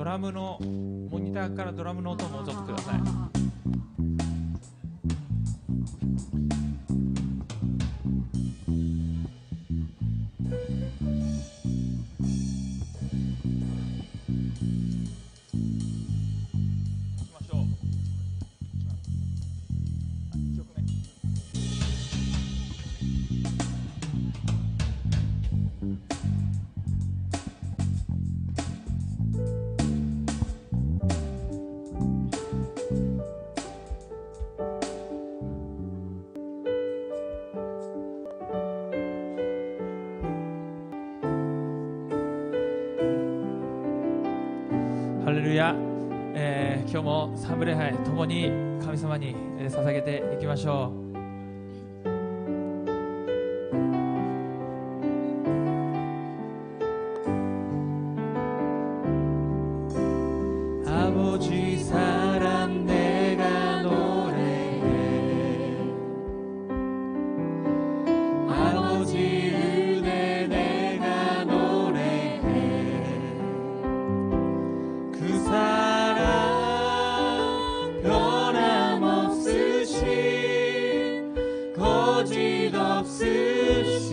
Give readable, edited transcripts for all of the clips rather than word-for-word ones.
ラムのモニターからドラムの音もちょっとください。ハレルヤ、今日も賛美礼拝ともに神様に捧げていきましょう。아버지 사랑 내가 노래해 아버지 은혜 내가 노래해 그 사랑 변함없으신 거짓 없으신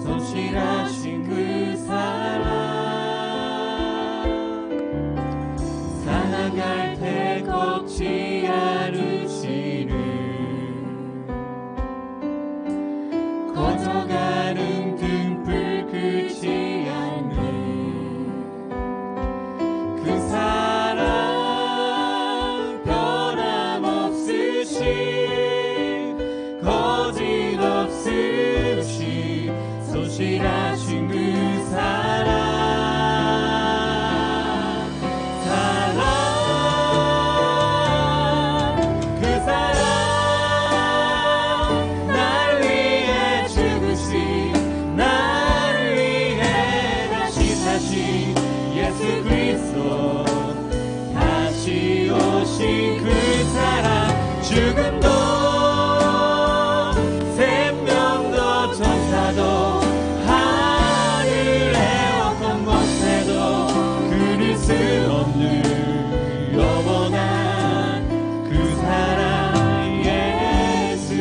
성실하신 그 사랑 살아갈 때 걷지 않으시는 꺼져가는 등불 끄지 않는 그 사랑 변함없으신 거짓 없으신 성실하신 그 사랑 오신 그 사랑 죽음도 생명도 천사도 하늘의 어떤 곳에도 그릴 수 없는 영원한 그 사랑 예수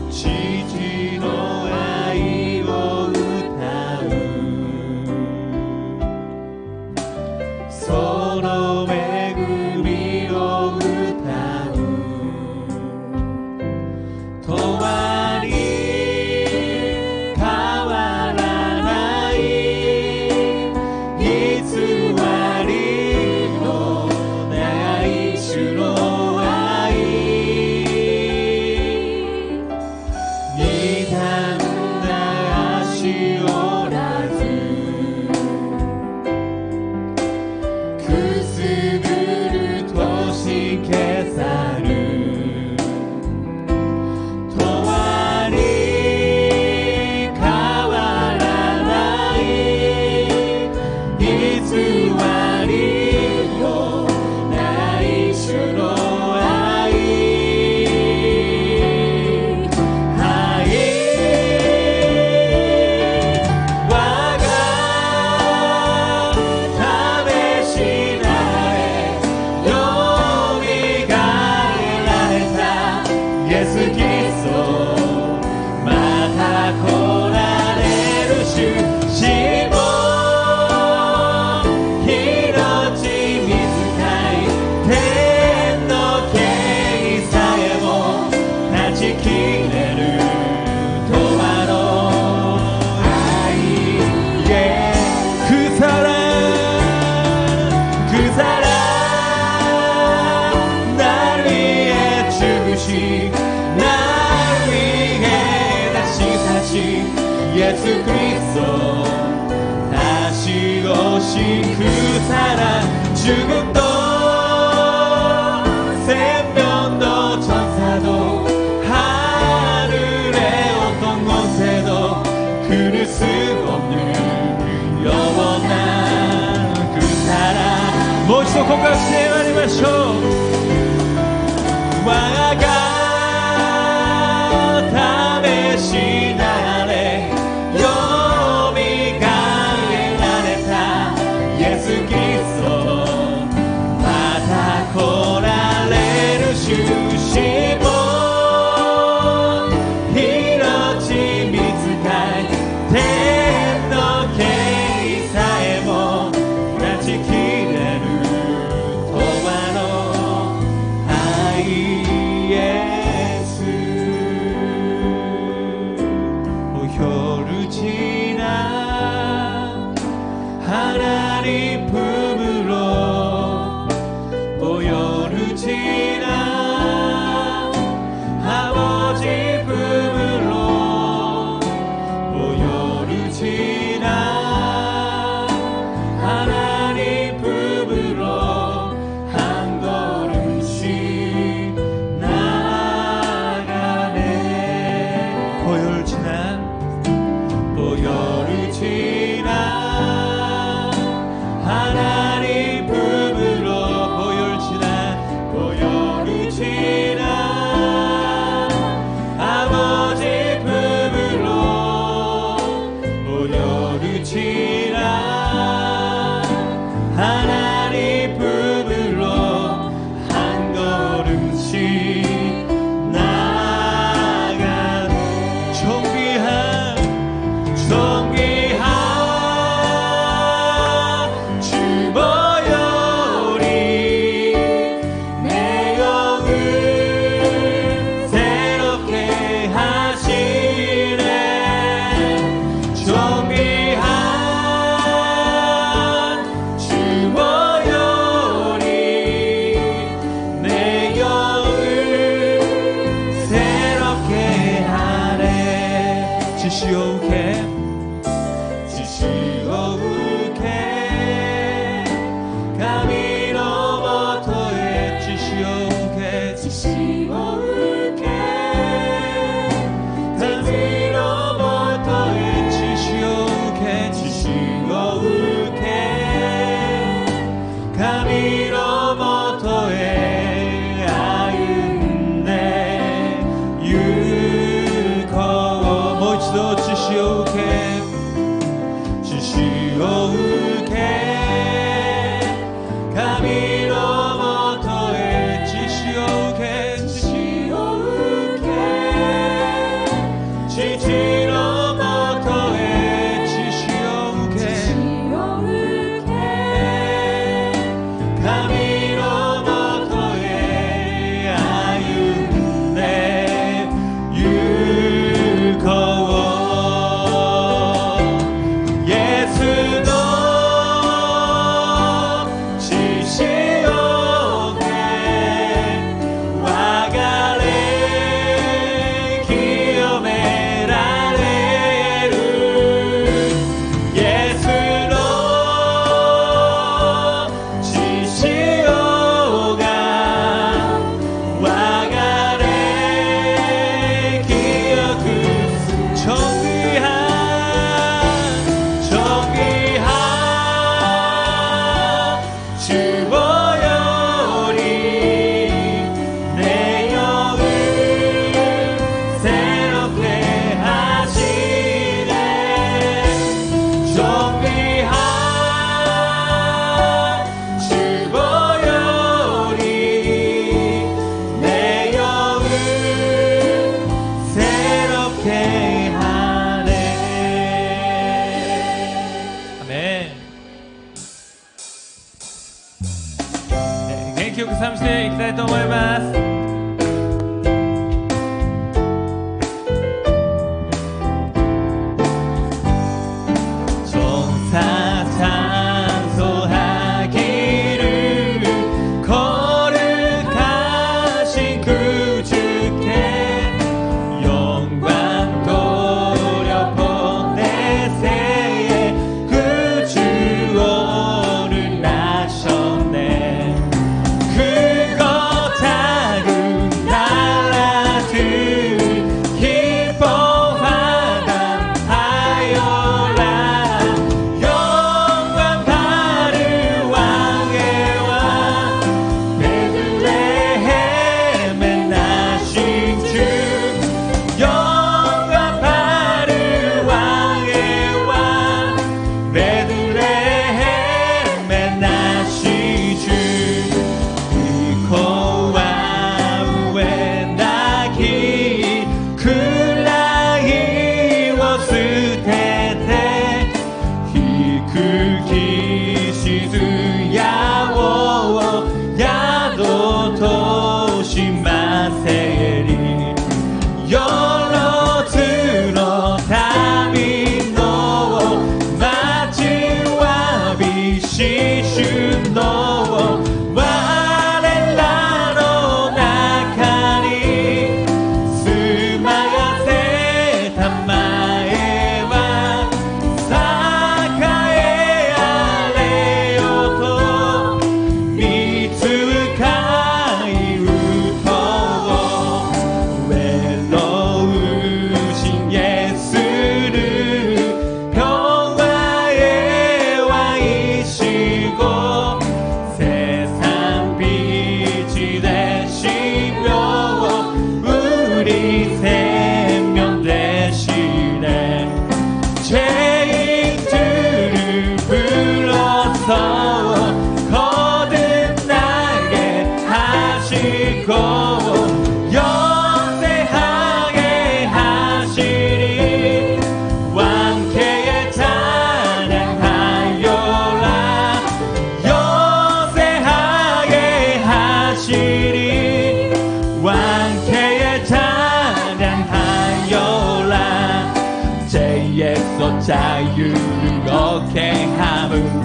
지지노 아이오 우타우 서로恵みを歌う永遠に変わらない偽りのない主の愛二段な足折らずくすぶる年消さる永遠に変わらない偽りのない主の愛我が試しなれよみがえられたイエス・キリストまた来られる主死も命水かい天の権威さえも断ち切れる永遠の愛へ腐らなるへ中しなるへ出し差しイエス・クリスト足をし腐ら죽음도 생명도 천사도 하늘의 어떤 곳에도 그릴 수 없는 영원한 그 사랑 もう一度告白してまいりましょう我が試しなれよみがえられた 지시오우케神のもとへ歩んで行こうもう一度知識を受け知識を受け神のもとへ知識を受け知識を受け父のもとへ知識を受け神のもとへ歩んで行こうイエスの知識を受け我が霊清められるイエスの知識をが我が霊清く정의한 주보より내 영을 새롭게 하시네 정의한 주보より내 영을 새롭게 하네 아멘 元気よく賛美していきたいと思います종사찬송하기를 거룩하신 그 주께 영광 돌려본 내 새에 그 주 오늘 나셨네 크고 작은 나라들 기뻐하단 하여라 영광 받을 왕의 왕 베들레헴에 나신 주 영광 받을 왕의 왕 베들레헴에 나신 주 이코와 우에 나기 클라이 워스테테 히크기 시드야워 야도 도시마세리 열로 들어 담이 넣어 마치와 비시슈 넣어 와렐라로 나카니 스마야세 담마에와 사카에 알레요토 미츠카이 우토 외로우신 예수를 평화의 왕이시고 세상 빛이 되시며 우리 생명 되시네 죄인들을 불러서 거듭나게 하시고 영생하게 하시니 왕께의 찬양하여라 영생하게 하시니 왕께의 찬양하여라 죄에서 자유를 얻게 함은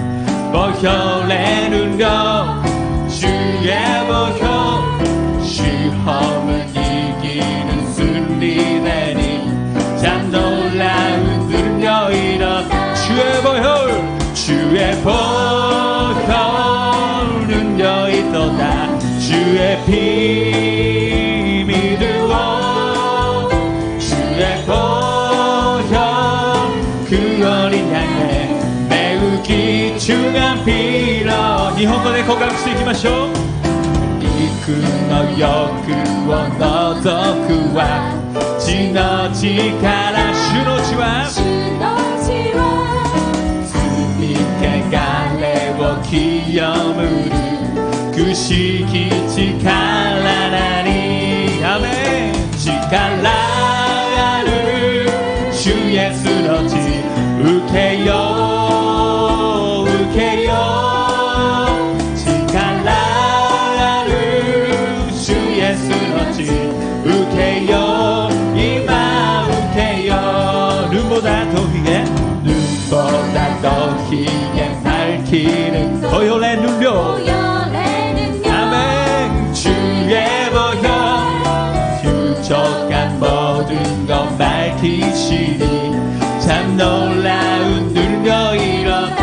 보혈의 능력 주의 보혈 시험을 이기는 순리되니 참 놀라운 능력이라 주의 보혈 능력이도다 주의 피 믿으오 주의 보혈 그 어린 양의 귀중한 피로 日本語で告白していきましょう幾の欲を除くは血の力主の血は罪汚れを清むるくしき力なりアメン力ある主イエスの血受けよう受けよう力ある主イエスの血受けよう今受けようルンボダとヒゲルンボダとヒゲ밝히는 보혈의 능력 아멘 주의 보혈 부족한 모든 것 밝히시니 참 놀라운 능력이로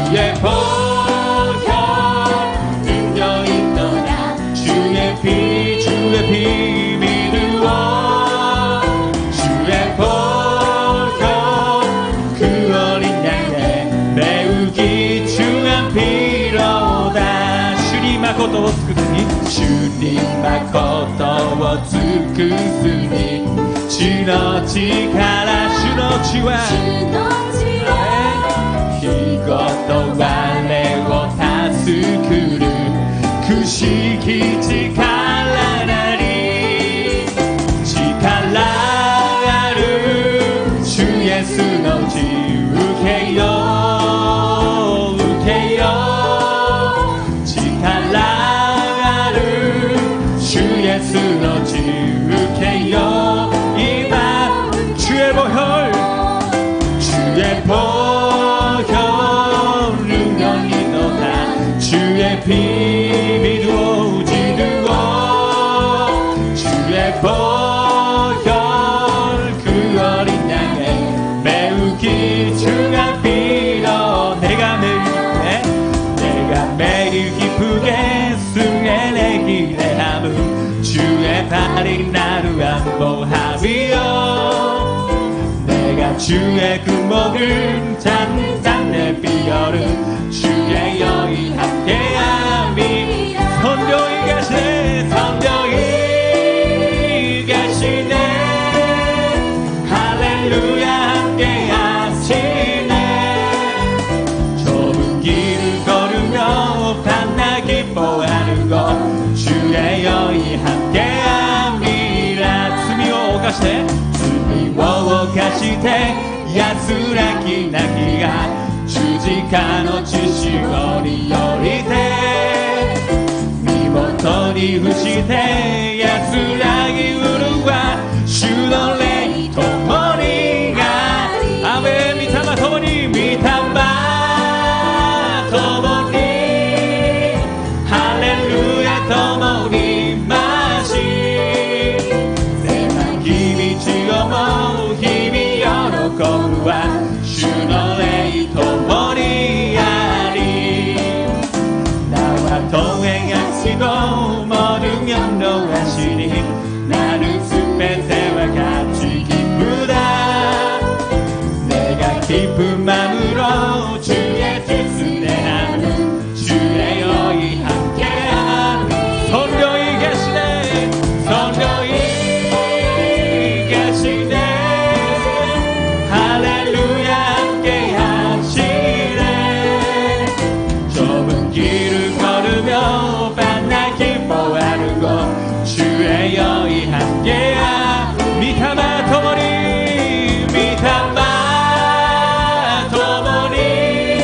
주의 보혈 능력 있도다 주의 피 믿으오 주의 보혈 그 어린 양의 매우 귀중한 피로다 주님 마코토 주님 마코토 쓰으니 주의力主の血は이것도我を助くるくしき力なり力ある主イエスの血受けよう受けよう力ある主イエスの血受けよう今주의 보혈 주의 보혈 능력이 너다 주의 피 믿어 지르고 주의 보혈 그 어린 양의 매우 귀중한 피로 내가 매일 기쁘게 승의 길에 함은 주의 발이 나를 안보하며 내가 주의 금목을 찾는 내 비열은 주의 여인 함께함이 성령이 가시네 성령이 가시네 할렐루야 함께하시네 좁은 길을 걸으며 밤낮 기뻐하는 것 주의 여인 함께함이라罪を犯して犯して安らぎなきが十字架の血潮によりて身元に伏して安らぎうるは主の霊ともにがアメン御霊ともに御霊ともにハレルヤともにまし狭き道をも喜ぶは主の霊ともにあり나와 동행하시고 모든 염려하시니 나는 숲에새와 같이 기쁘다 내가 기쁜 마음으로 주의 뜻을 내하는 주의 여인 함께하니 성령이 계시네 성령이 계시네 할렐루야 함께 하시네 좁은 길을 걸으며 밤낮 기뻐하는 것 주의 여인 함께하 미타마 도모니 미타마 도모니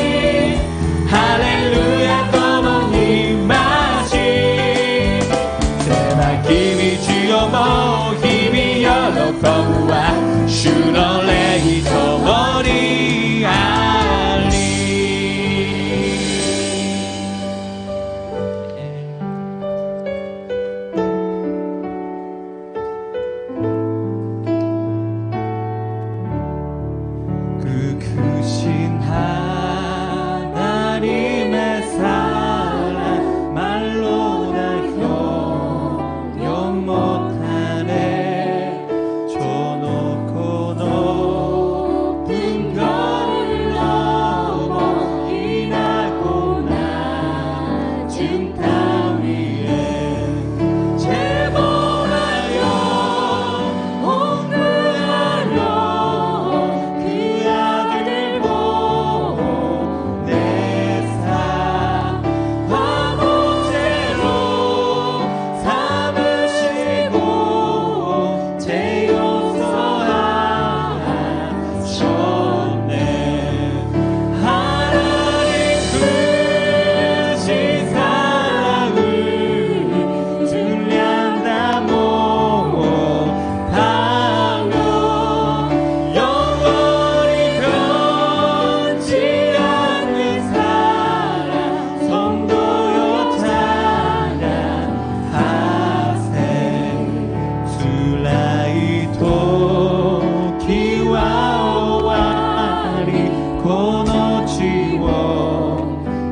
この地を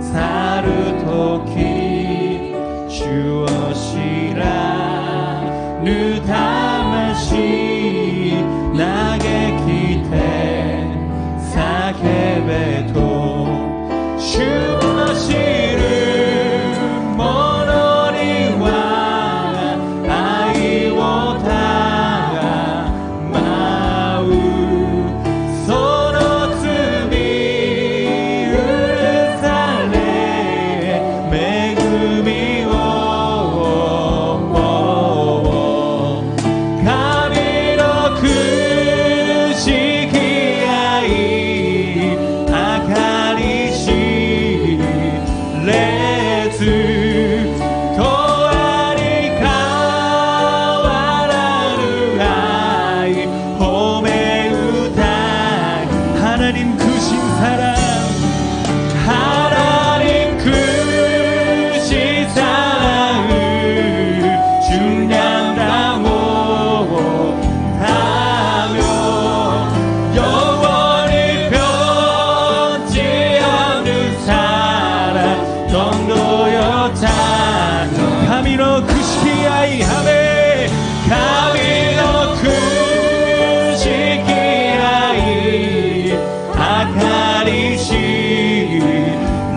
去るとき主を知らぬ魂嘆きて叫べと主を知る者には愛をたまうその罪許され恵みを神のくしき愛計り知れずとあり変わらぬ愛褒め歌い하나님 그 신사랑 하나님 그 신사랑을 중량다 못하며 영원히 변치 않는 사랑 정도였다神のくしき愛하네神のくしき愛計り知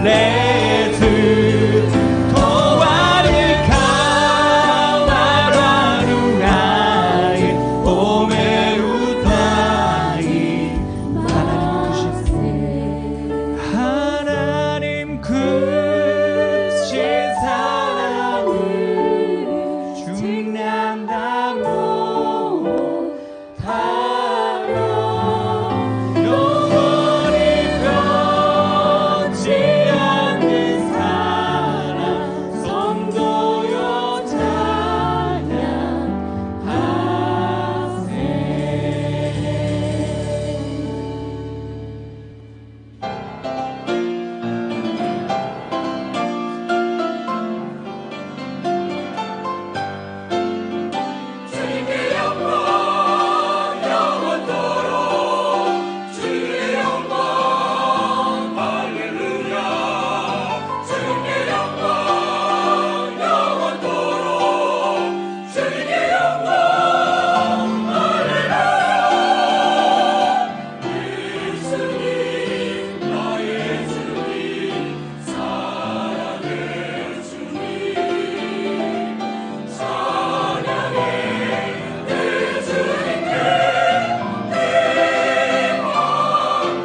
れずとあり変わらぬ愛褒め歌い하나님 그 신사랑을 중량다 못하며 영원히 변치 않는 사랑 성도여 주님께 영광 영원토록 주님께 영광 할렐루야 주님께 영광 영원토록 주님께 영광 할렐루야 예수님 나의 주님 사랑의 주님 찬양해 내 주님께 내 마음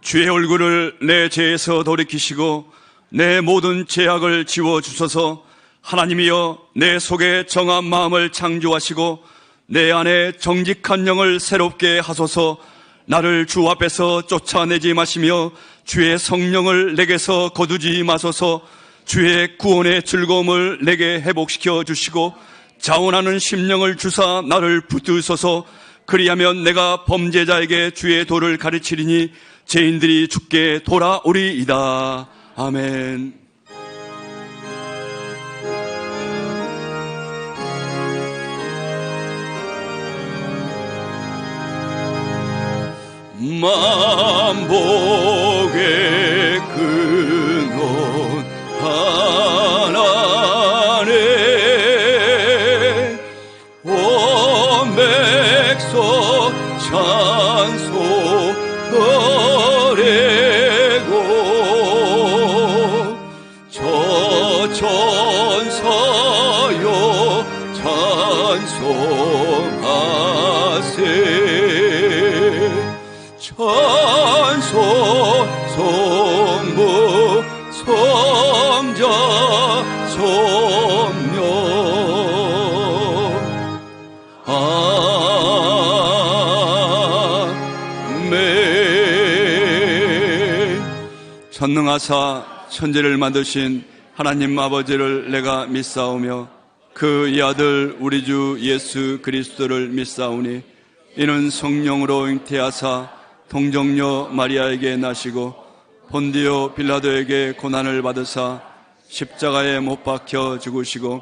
주의 얼굴을 내 죄에서 돌이키시고 내 모든 죄악을 지워주소서. 하나님이여 내 속에 정한 마음을 창조하시고 내 안에 정직한 영을 새롭게 하소서. 나를 주 앞에서 쫓아내지 마시며 주의 성령을 내게서 거두지 마소서. 주의 구원의 즐거움을 내게 회복시켜 주시고 자원하는 심령을 주사 나를 붙드소서. 그리하면 내가 범죄자에게 주의 도를 가르치리니 죄인들이 주께 돌아오리이다. 아멘. 만복의 근원 하나네 온 백성 찬송 드리고 저 천사여 찬송하세 찬송 성부 성자 성령 아멘. 전능하사 천지를 만드신 하나님 아버지를 내가 믿사오며 그 이 아들 우리 주 예수 그리스도를 믿사오니 이는 성령으로 잉태하사 동정녀 마리아에게 나시고 본디오 빌라도에게 고난을 받으사 십자가에 못 박혀 죽으시고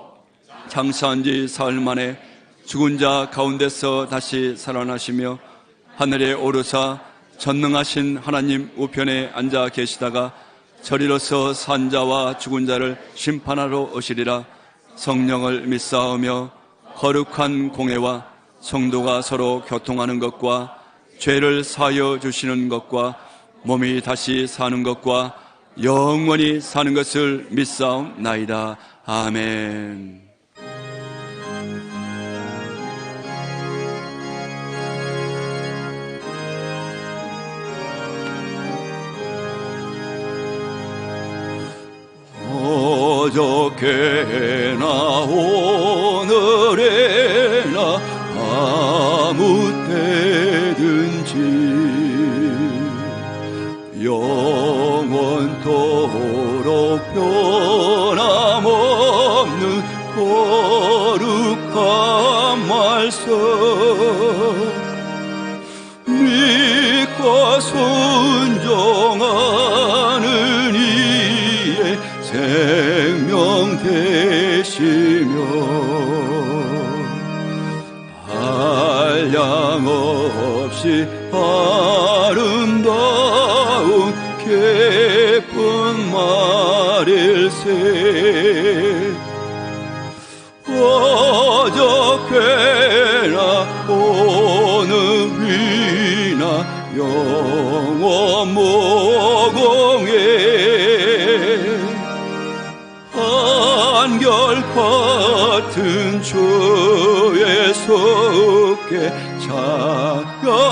장사한 지 사흘 만에 죽은 자 가운데서 다시 살아나시며 하늘에 오르사 전능하신 하나님 우편에 앉아 계시다가 저리로서 산 자와 죽은 자를 심판하러 오시리라. 성령을 믿사오며 거룩한 공회와 성도가 서로 교통하는 것과 죄를 사하여 주시는 것과 몸이 다시 사는 것과 영원히 사는 것을 믿사옵나이다. 아멘. 어저께나 오늘에나 아무 때든지 영원토록 변함없는 거룩한 말씀 믿고 순종하는 이의 생명 되시며 한량없이 아름다운 기쁜 말일세. 어저께나 오늘이나 영원 무궁에 한결같은 주의 속에 찬양합시다.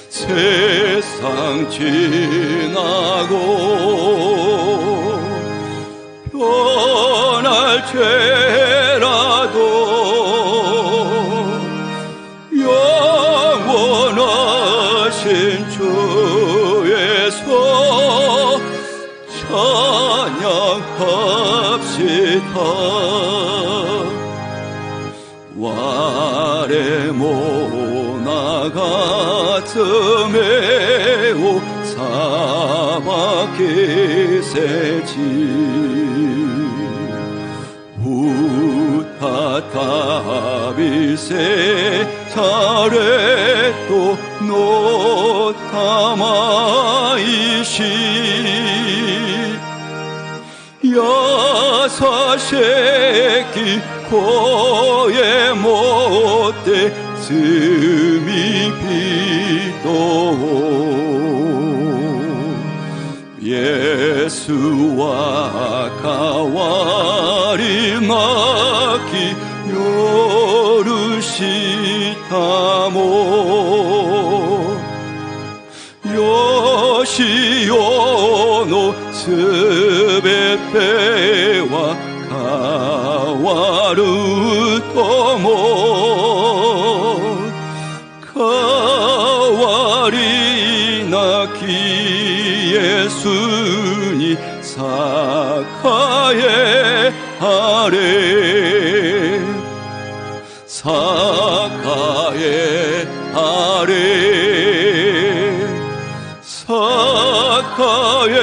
세상 지나고 변할지라도 영원하신 주의 속 찬양합시다. 와레모나 가슴에오 사바기세지 우타타비세 자레또 노타마이시 야사새끼 코에 못돼 스미 비도 예수와 가와리 마키 요르시타모 요시오노 스베페와 가와르토모 가와리나 기예수니 사카에 아래 사카에 아래 사카에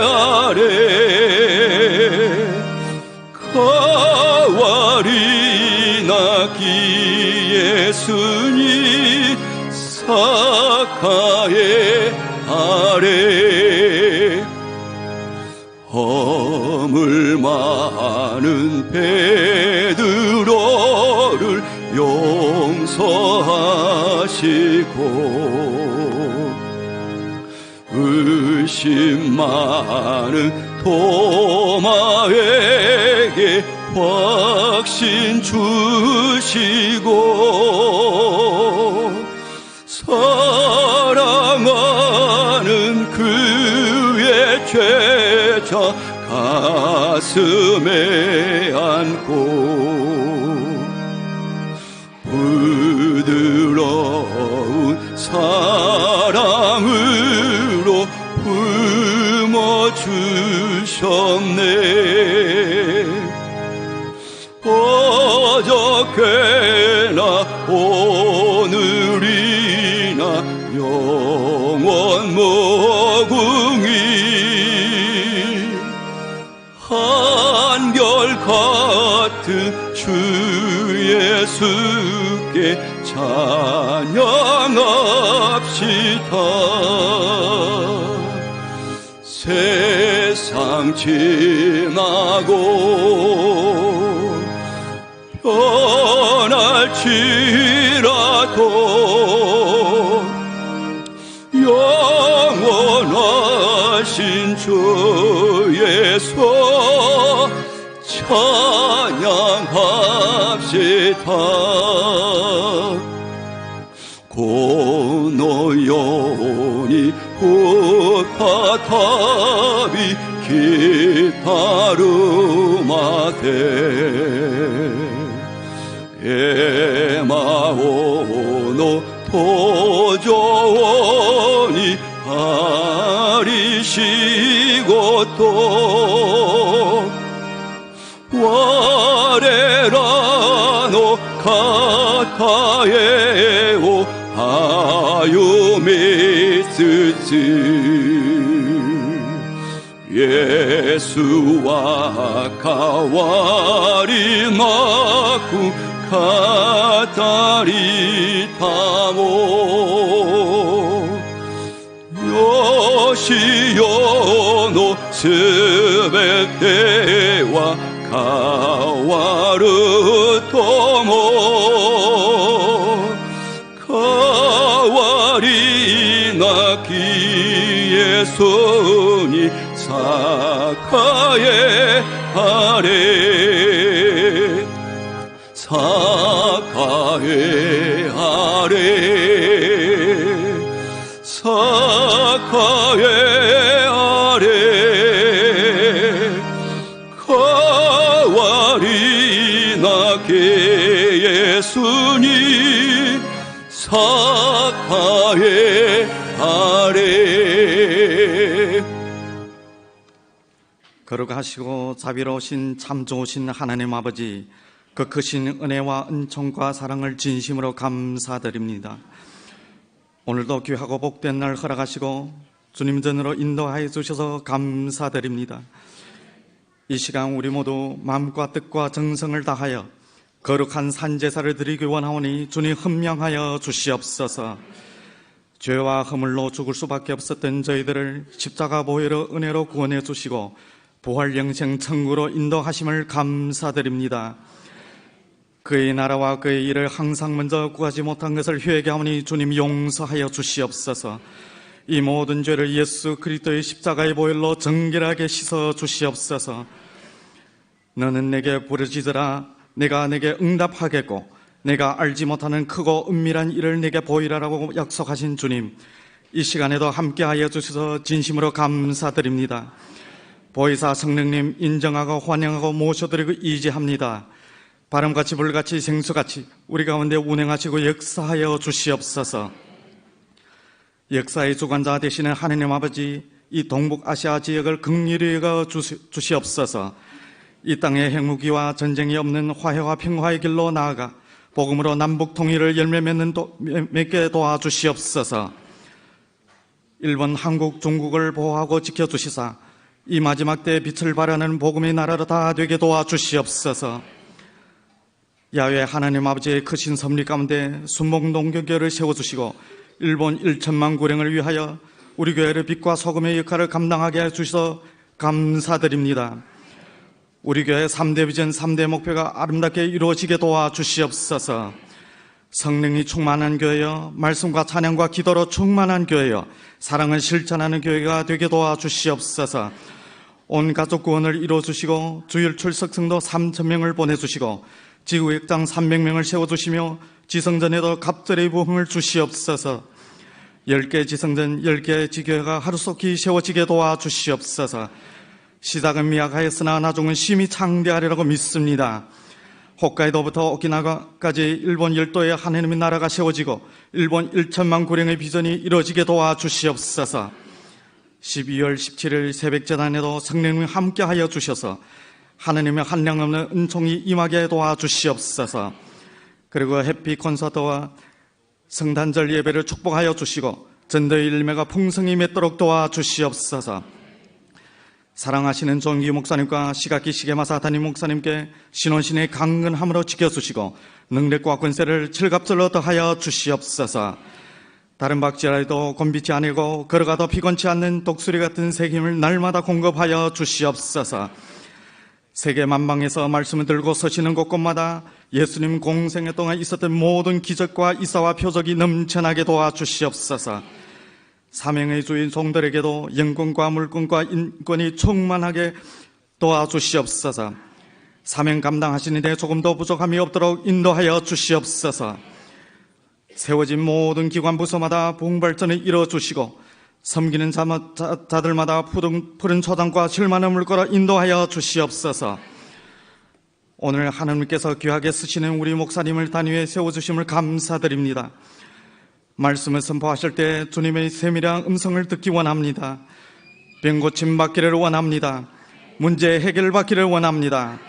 아래 가와리나 기예수니 사카에 아래 허물 많은 베드로를 용서하시고 의심 많은 토마에게 확신 주시고 사랑하는 그의 죄자 가슴에 안고 부드러운 사랑으로 품어주셨네. 어저께나 오늘이나 영원 주 예수께 찬양합시다. 세상 지나고 변할지라도 영원하신 주 예수 찬양합시다. 고노여니 후파타비 기타르마데 에마오노 도조니 아리시고토 와레라노 카타에오 아유미스스 예수와 가와리 마쿠 카타리 타모 요시요노 스베테와 가와르 토모 가와리 나키 예수니 사카에 아래 사카에 아래 사카에 아래 가와리 나게 예수니 사카에 아래. 거룩하시고 자비로우신 참 좋으신 하나님 아버지, 그 크신 은혜와 은총과 사랑을 진심으로 감사드립니다. 오늘도 귀하고 복된 날 허락하시고 주님 전으로 인도하여 주셔서 감사드립니다. 이 시간 우리 모두 마음과 뜻과 정성을 다하여 거룩한 산제사를 드리기 원하오니 주님 헌명하여 주시옵소서. 죄와 허물로 죽을 수밖에 없었던 저희들을 십자가 보혈로 은혜로 구원해 주시고 부활 영생 천국으로 인도하심을 감사드립니다. 그의 나라와 그의 일을 항상 먼저 구하지 못한 것을 회개하오니 주님 용서하여 주시옵소서. 이 모든 죄를 예수 그리스도의 십자가의 보혈로 정결하게 씻어 주시옵소서. 너는 내게 부르짖으라 내가 내게 응답하겠고 내가 알지 못하는 크고 은밀한 일을 내게 보이라라고 약속하신 주님, 이 시간에도 함께하여 주셔서 진심으로 감사드립니다. 보혜사 성령님 인정하고 환영하고 모셔드리고 이제합니다. 바람같이 불같이 생수같이 우리 가운데 운행하시고 역사하여 주시옵소서. 역사의 주관자 되시는 하느님 아버지, 이 동북아시아 지역을 긍휼히 여겨 주시옵소서. 이 땅의 핵무기와 전쟁이 없는 화해와 평화의 길로 나아가 복음으로 남북 통일을 열매 맺게 도와주시옵소서. 일본, 한국, 중국을 보호하고 지켜주시사 이 마지막 때에 빛을 발하는 복음의 나라로 다 되게 도와주시옵소서. 야훼 하나님 아버지의 크신 섭리 가운데 순복농교교를 세워주시고 일본 1천만 구령을 위하여 우리 교회를 빛과 소금의 역할을 감당하게 해주셔서 감사드립니다. 우리 교회 3대 비전 3대 목표가 아름답게 이루어지게 도와주시옵소서. 성령이 충만한 교회여, 말씀과 찬양과 기도로 충만한 교회여, 사랑을 실천하는 교회가 되게 도와주시옵소서. 온 가족 구원을 이루어주시고 주일 출석 성도 3,000명을 보내주시고 지구역장 300명을 세워주시며 지성전에도 갑절의 부흥을 주시옵소서. 10개 지성전 10개 지교회가 하루속히 세워지게 도와주시옵소서. 시작은 미약하였으나 나중은 심히 창대하리라고 믿습니다. 홋카이도부터 오키나와까지 일본 열도의 하나님의 나라가 세워지고 일본 1천만 구령의 비전이 이루어지게 도와주시옵소서. 12월 17일 새벽재단에도 성령님 함께하여 주셔서 하나님의 한량없는 은총이 임하게 도와주시옵소서. 그리고 해피 콘서트와 성탄절 예배를 축복하여 주시고 전도의 일매가 풍성히 맺도록 도와주시옵소서. 사랑하시는 정기 목사님과 시각기 시계마사 담임 목사님께 신원신의 강건함으로 지켜주시고 능력과 권세를 칠갑절로 더하여 주시옵소서. 다른 박지라도 곤비치 아니고 걸어가도 피곤치 않는 독수리 같은 새 힘을 날마다 공급하여 주시옵소서. 세계 만방에서 말씀을 들고 서시는 곳곳마다 예수님 공생애 동안 있었던 모든 기적과 이사와 표적이 넘쳐나게 도와주시옵소서. 사명의 주인 종들에게도 영권과 물권과 인권이 충만하게 도와주시옵소서. 사명 감당하시는데 조금도 부족함이 없도록 인도하여 주시옵소서. 세워진 모든 기관 부서마다 부흥발전을 이뤄주시고 섬기는 자들마다 푸른 초장과 실만한 물꼬로 인도하여 주시옵소서. 오늘 하나님께서 귀하게 쓰시는 우리 목사님을 단위에 세워주심을 감사드립니다. 말씀을 선포하실 때 주님의 세밀한 음성을 듣기 원합니다. 병고침 받기를 원합니다. 문제 해결받기를 원합니다.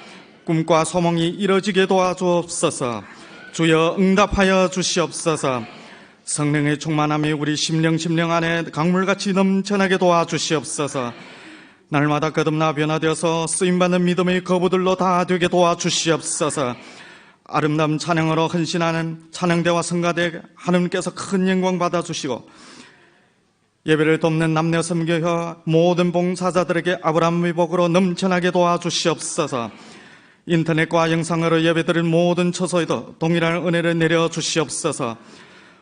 꿈과 소망이 이뤄지게 도와주옵소서. 주여 응답하여 주시옵소서. 성령의 충만함이 우리 심령 안에 강물같이 넘쳐나게 도와주시옵소서. 날마다 거듭나 변화되어서 쓰임받는 믿음의 거부들로 다 되게 도와주시옵소서. 아름다운 찬양으로 헌신하는 찬양대와 성가대 하나님께서 큰 영광 받아주시고 예배를 돕는 남녀 섬교회 모든 봉사자들에게 아브라함의 복으로 넘쳐나게 도와주시옵소서. 인터넷과 영상으로 예배드린 모든 처소에도 동일한 은혜를 내려주시옵소서.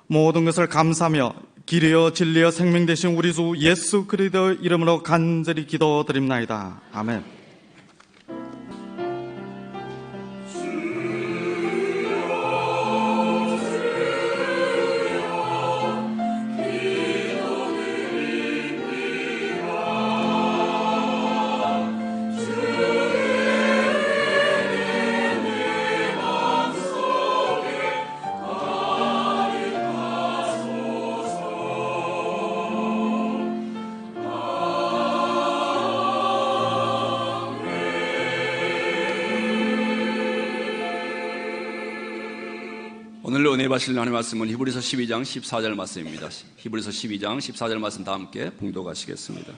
모든 것을 감사하며 길이요 진리요 생명 되신 우리 주 예수 그리스도의 이름으로 간절히 기도드립나이다. 아멘. 오늘 은혜 받으실 하나님의 말씀은 히브리서 12장 14절 말씀입니다. 히브리서 12장 14절 말씀 다 함께 봉독하시겠습니다.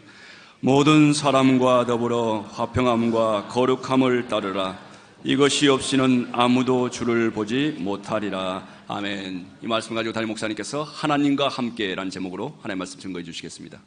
모든 사람과 더불어 화평함과 거룩함을 따르라. 이것이 없이는 아무도 주를 보지 못하리라. 아멘. 이 말씀 가지고 담임 목사님께서 하나님과 함께라는 제목으로 하나님의 말씀 증거해 주시겠습니다.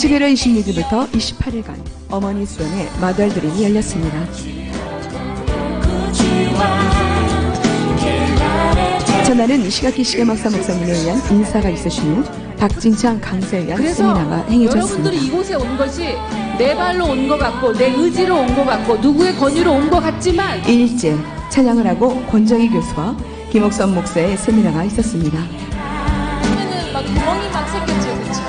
11월 26일부터 28일간 어머니 수련회 마달드림이 열렸습니다. 전날은 시각기 시계막사 목사님에 의한 인사가 있으신 후 박진창 강사에 의한 세미나가 행해졌습니다. 여러분들이 이곳에 온 것이 내 발로 온 것 같고 내 의지로 온 것 같고 누구의 권유로 온 것 같지만 일일째 찬양을 하고 권정희 교수와 김옥선 목사의 세미나가 있었습니다. 처음에는 막 구멍이 막 생겼죠, 그렇죠?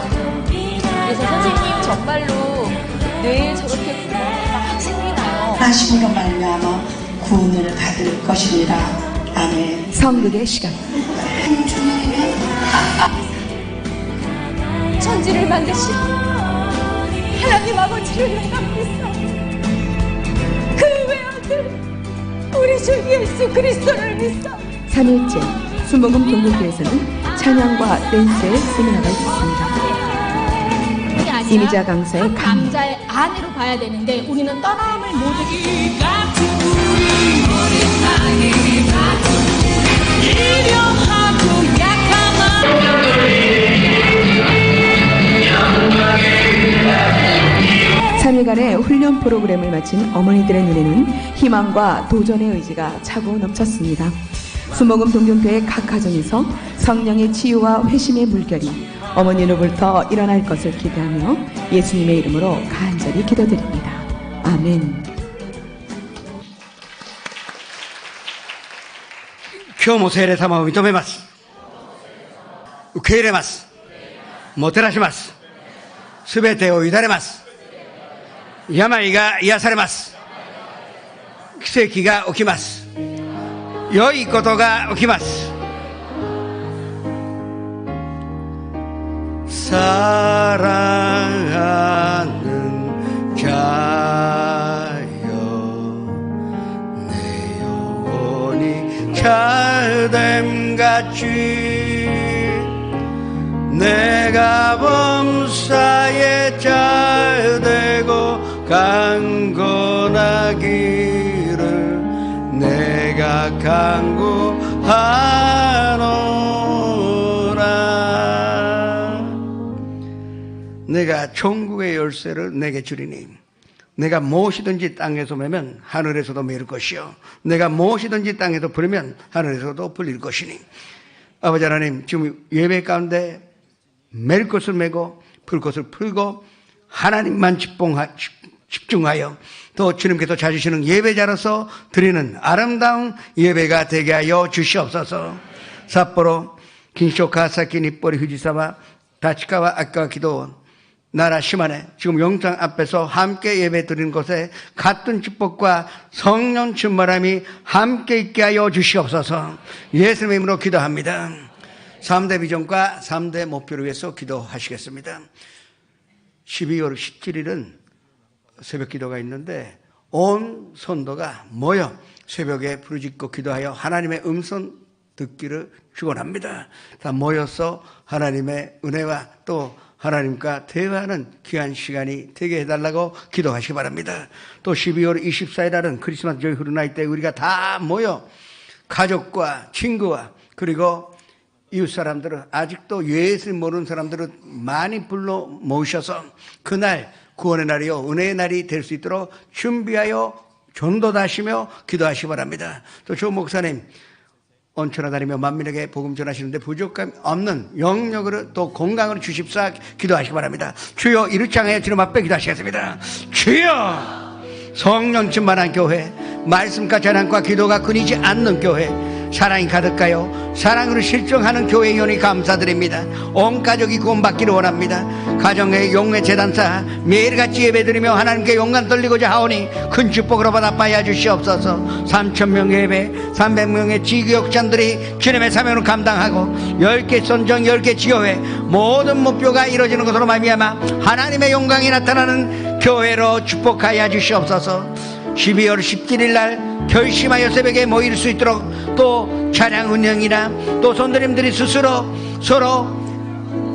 그래서 선생님 정말로 뇌에 저렇게 구멍이 막 생기나요? 하심으로 말미암아 구원을 받을 것이니라. 아멘. 성극의 시간. 천지를 만드신 하나님 아버지를 내가 믿어. 그 외아들 우리 주 예수 그리스도를 믿어. 3일째 순복음 동국교에서는 찬양과 댄스의 세미나가 있었습니다. 이미자 강사의 강의. 남자의 아내로 봐야 되는데 우리는 떠남을 모두 삼일간의 훈련 프로그램을 마친 어머니들의 눈에는 희망과 도전의 의지가 차고 넘쳤습니다. 순복음 동경교회 각 가정에서 성령의 치유와 회심의 물결이 어머니로부터 일어날 것을 기대하며 예수님의 이름으로 간절히 기도드립니다. 아멘. 今日も聖霊様を認めます。受け入れます。もてなします。すべてを委ねます。病が癒されます。奇跡が起きます。良いことが起きます。사랑하는 자여 내 영혼이 잘됨같이 내가 범사에 잘되고 강건하기를 내가 간구하노라. 내가 천국의 열쇠를 내게 주리니 내가 무엇이든지 땅에서 매면 하늘에서도 매일 것이요 내가 무엇이든지 땅에서 부르면 하늘에서도 불릴 것이니. 아버지 하나님, 지금 예배 가운데 맬 것을 메고 풀 것을 풀고 하나님만 집중하여 또 주님께서 찾으시는 예배자로서 드리는 아름다운 예배가 되게 하여 주시옵소서. 삿포로 긴쇼카 사키 니뽀리 후지사와 다치카와 아까 기도원 나라 시마네 지금 영상 앞에서 함께 예배 드리는 곳에 같은 축복과 성령 충만함이 함께 있게 하여 주시옵소서. 예수님의 이름으로 기도합니다. 3대 비전과 3대 목표를 위해서 기도하시겠습니다. 12월 17일은 새벽 기도가 있는데 온 선도가 모여 새벽에 부르짖고 기도하여 하나님의 음성 듣기를 축원합니다. 다 모여서 하나님의 은혜와 또 하나님과 대화하는 귀한 시간이 되게 해달라고 기도하시기 바랍니다. 또 12월 24일 날은 크리스마스 조이 흐르나이 때 우리가 다 모여 가족과 친구와 그리고 이웃 사람들은 아직도 예수를 모르는 사람들은 많이 불러 모으셔서 그날 구원의 날이요 은혜의 날이 될 수 있도록 준비하여 전도하시며 기도하시기 바랍니다. 또 조 목사님 언천하 다니며 만민에게 복음 전하시는데 부족함 없는 영역으로 또 건강으로 주십사 기도하시기 바랍니다. 주여 이르지 않게 주님 앞에 기도하시겠습니다. 주여 성령 충만한 교회, 말씀과 찬양과 기도가 끊이지 않는 교회, 사랑이 가득하여 사랑으로 실종하는 교회의 연이 감사드립니다. 온 가족이 구원받기를 원합니다. 가정의 용의 재단사 매일같이 예배드리며 하나님께 영광 돌리고자 하오니 큰 축복으로 받아봐야 주시옵소서. 3,000명 예배 300명의 지교역장들이 주님의 사명을 감당하고 10개 선정 10개 지교회 모든 목표가 이루어지는 것으로 말미암아 하나님의 영광이 나타나는 교회로 축복하여 주시옵소서. 12월 17일 날 결심하여 새벽에 모일 수 있도록 또 찬양 운영이나 또 선도님들이 스스로 서로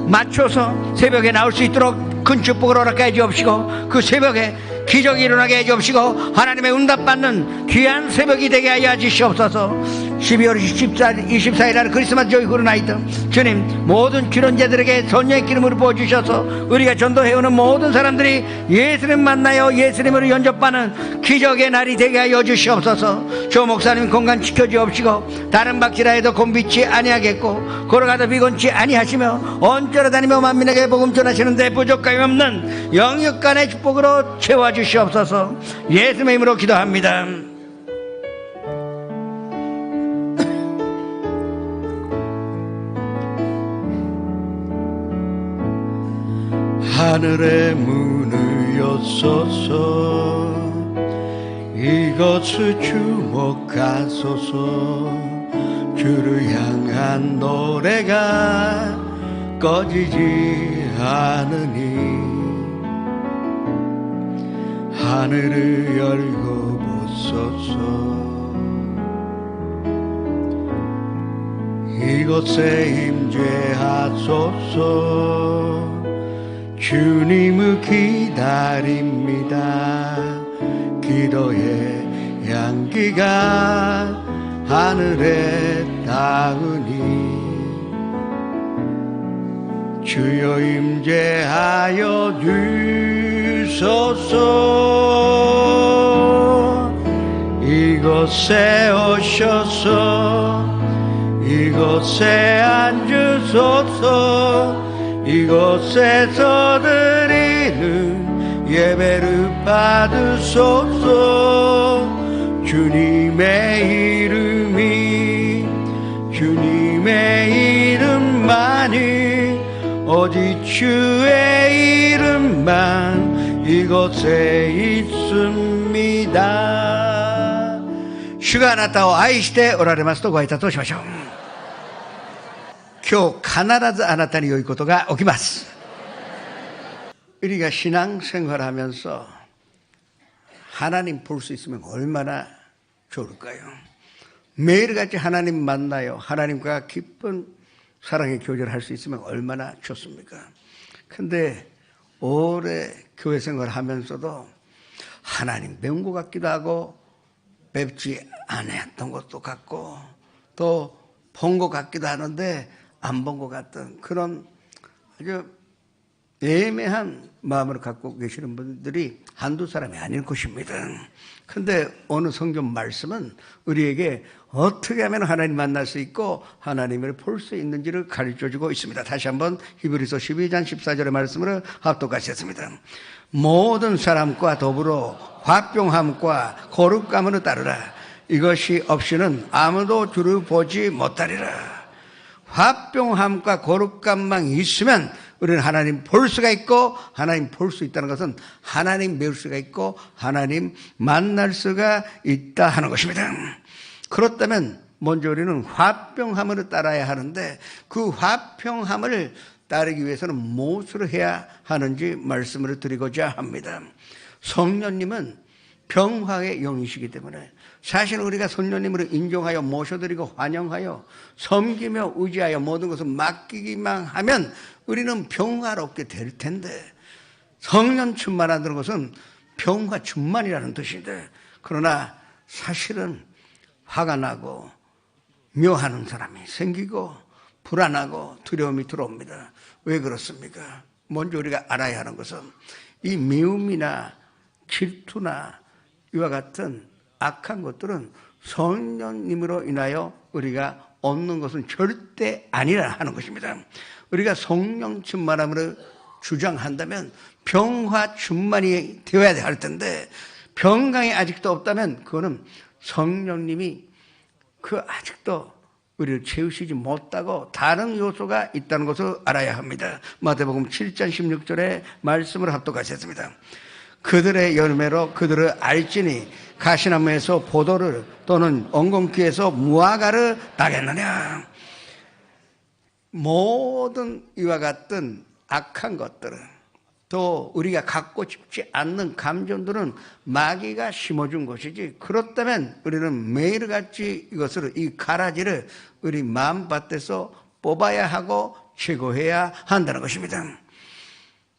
맞춰서 새벽에 나올 수 있도록 큰 축복을 허락해 주옵시고 그 새벽에 기적이 일어나게 해 주옵시고 하나님의 응답받는 귀한 새벽이 되게 하여 주시옵소서. 12월 24일 날 크리스마스 조이 후르나이트, 주님 모든 출연자들에게 성령의 기름을 부어주셔서 우리가 전도해오는 모든 사람들이 예수님 만나요 예수님으로 영접받는 기적의 날이 되게 하여 주시옵소서. 조 목사님 건강 지켜주옵시고 다른 박지라 해도 곤비치 아니하겠고 걸어가도 비곤치 아니하시며 언제나 다니며 만민에게 복음 전하시는데 부족함이 없는 영육간의 축복으로 채워주시옵소서. 예수님의 이름으로 기도합니다. 하늘의 문을 여소서. 이것을 주목하소서. 주를 향한 노래가 꺼지지 않으니 하늘을 열고 보소서. 이곳에 임재하소서. 주님을 기다립니다. 기도의 향기가 하늘에 닿으니 주여 임재하여 주소서. 이곳에 오셔서 이곳에 앉으소서. 이곳에서 드리는 예배를 받으소서. 주님의 이름만이 오직 주의 이름만 이곳에 있습니다. 주가あなたを愛しておられますとご挨拶をしましょう。今日必ずあなたに良いことが起きます。 우리가 신앙생활하면서 하나님 볼 수 있으면 얼마나 좋을까요? 매일같이 하나님 만나요. 하나님과 깊은 사랑의 교제를 할 수 있으면 얼마나 좋습니까? 근데 오래 교회 생활하면서도 하나님 배운 것 같기도 하고 뵙지 않았던 것도 같고 또 본 것 같기도 하는데 안 본 것 같던 그런 아주 애매한 마음을 갖고 계시는 분들이 한두 사람이 아닐 것입니다. 근데 오늘 성경 말씀은 우리에게 어떻게 하면 하나님 만날 수 있고 하나님을 볼 수 있는지를 가르쳐주고 있습니다. 다시 한번 히브리서 12장 14절의 말씀으로 합독하셨습니다. 모든 사람과 더불어 화평함과 거룩함으로 따르라. 이것이 없이는 아무도 주를 보지 못하리라. 화평함과 거룩함만 있으면 우리는 하나님 볼 수가 있고 하나님 볼 수 있다는 것은 하나님 배울 수가 있고 하나님 만날 수가 있다 하는 것입니다. 그렇다면 먼저 우리는 화평함으로 따라야 하는데 그 화평함을 따르기 위해서는 무엇을 해야 하는지 말씀을 드리고자 합니다. 성령님은 평화의 영이시기 때문에 사실 우리가 성령님으로 인정하여 모셔드리고 환영하여 섬기며 의지하여 모든 것을 맡기기만 하면 우리는 평화롭게 될 텐데 성령 충만하다는 것은 평화 충만이라는 뜻인데 그러나 사실은 화가 나고 묘하는 사람이 생기고 불안하고 두려움이 들어옵니다. 왜 그렇습니까? 먼저 우리가 알아야 하는 것은 이 미움이나 질투나 이와 같은 악한 것들은 성령님으로 인하여 우리가 얻는 것은 절대 아니라 하는 것입니다. 우리가 성령 충만함으로 주장한다면 평화 충만이 되어야 할 텐데 평강이 아직도 없다면 그거는 성령님이 아직도 우리를 채우시지 못하고 다른 요소가 있다는 것을 알아야 합니다. 마태복음 7장 16절의 말씀을 합독하셨습니다. 그들의 열매로 그들을 알지니 가시나무에서 포도를 또는 엉겅퀴에서 무화과를 따겠느냐. 모든 이와 같은 악한 것들은 또 우리가 갖고 싶지 않는 감정들은 마귀가 심어준 것이지 그렇다면 우리는 매일같이 이 가라지를 우리 마음밭에서 뽑아야 하고 제거해야 한다는 것입니다.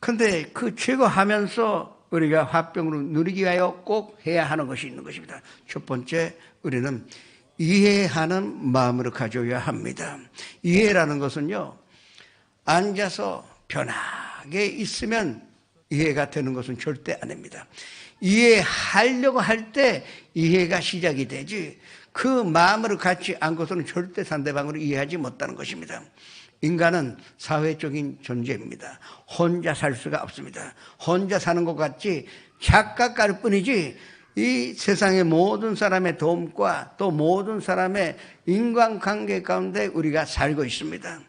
그런데 그 제거하면서 우리가 화평으로 누리기 위하여 꼭 해야 하는 것이 있는 것입니다. 첫 번째, 우리는 이해하는 마음으로 가져야 합니다. 이해라는 것은요, 앉아서 편하게 있으면 이해가 되는 것은 절대 아닙니다. 이해하려고 할 때 이해가 시작이 되지, 그 마음으로 갖지 않고서는 절대 상대방을 이해하지 못하는 것입니다. 인간은 사회적인 존재입니다. 혼자 살 수가 없습니다. 혼자 사는 것 같이 착각할 뿐이지 이 세상의 모든 사람의 도움과 또 모든 사람의 인간관계 가운데 우리가 살고 있습니다.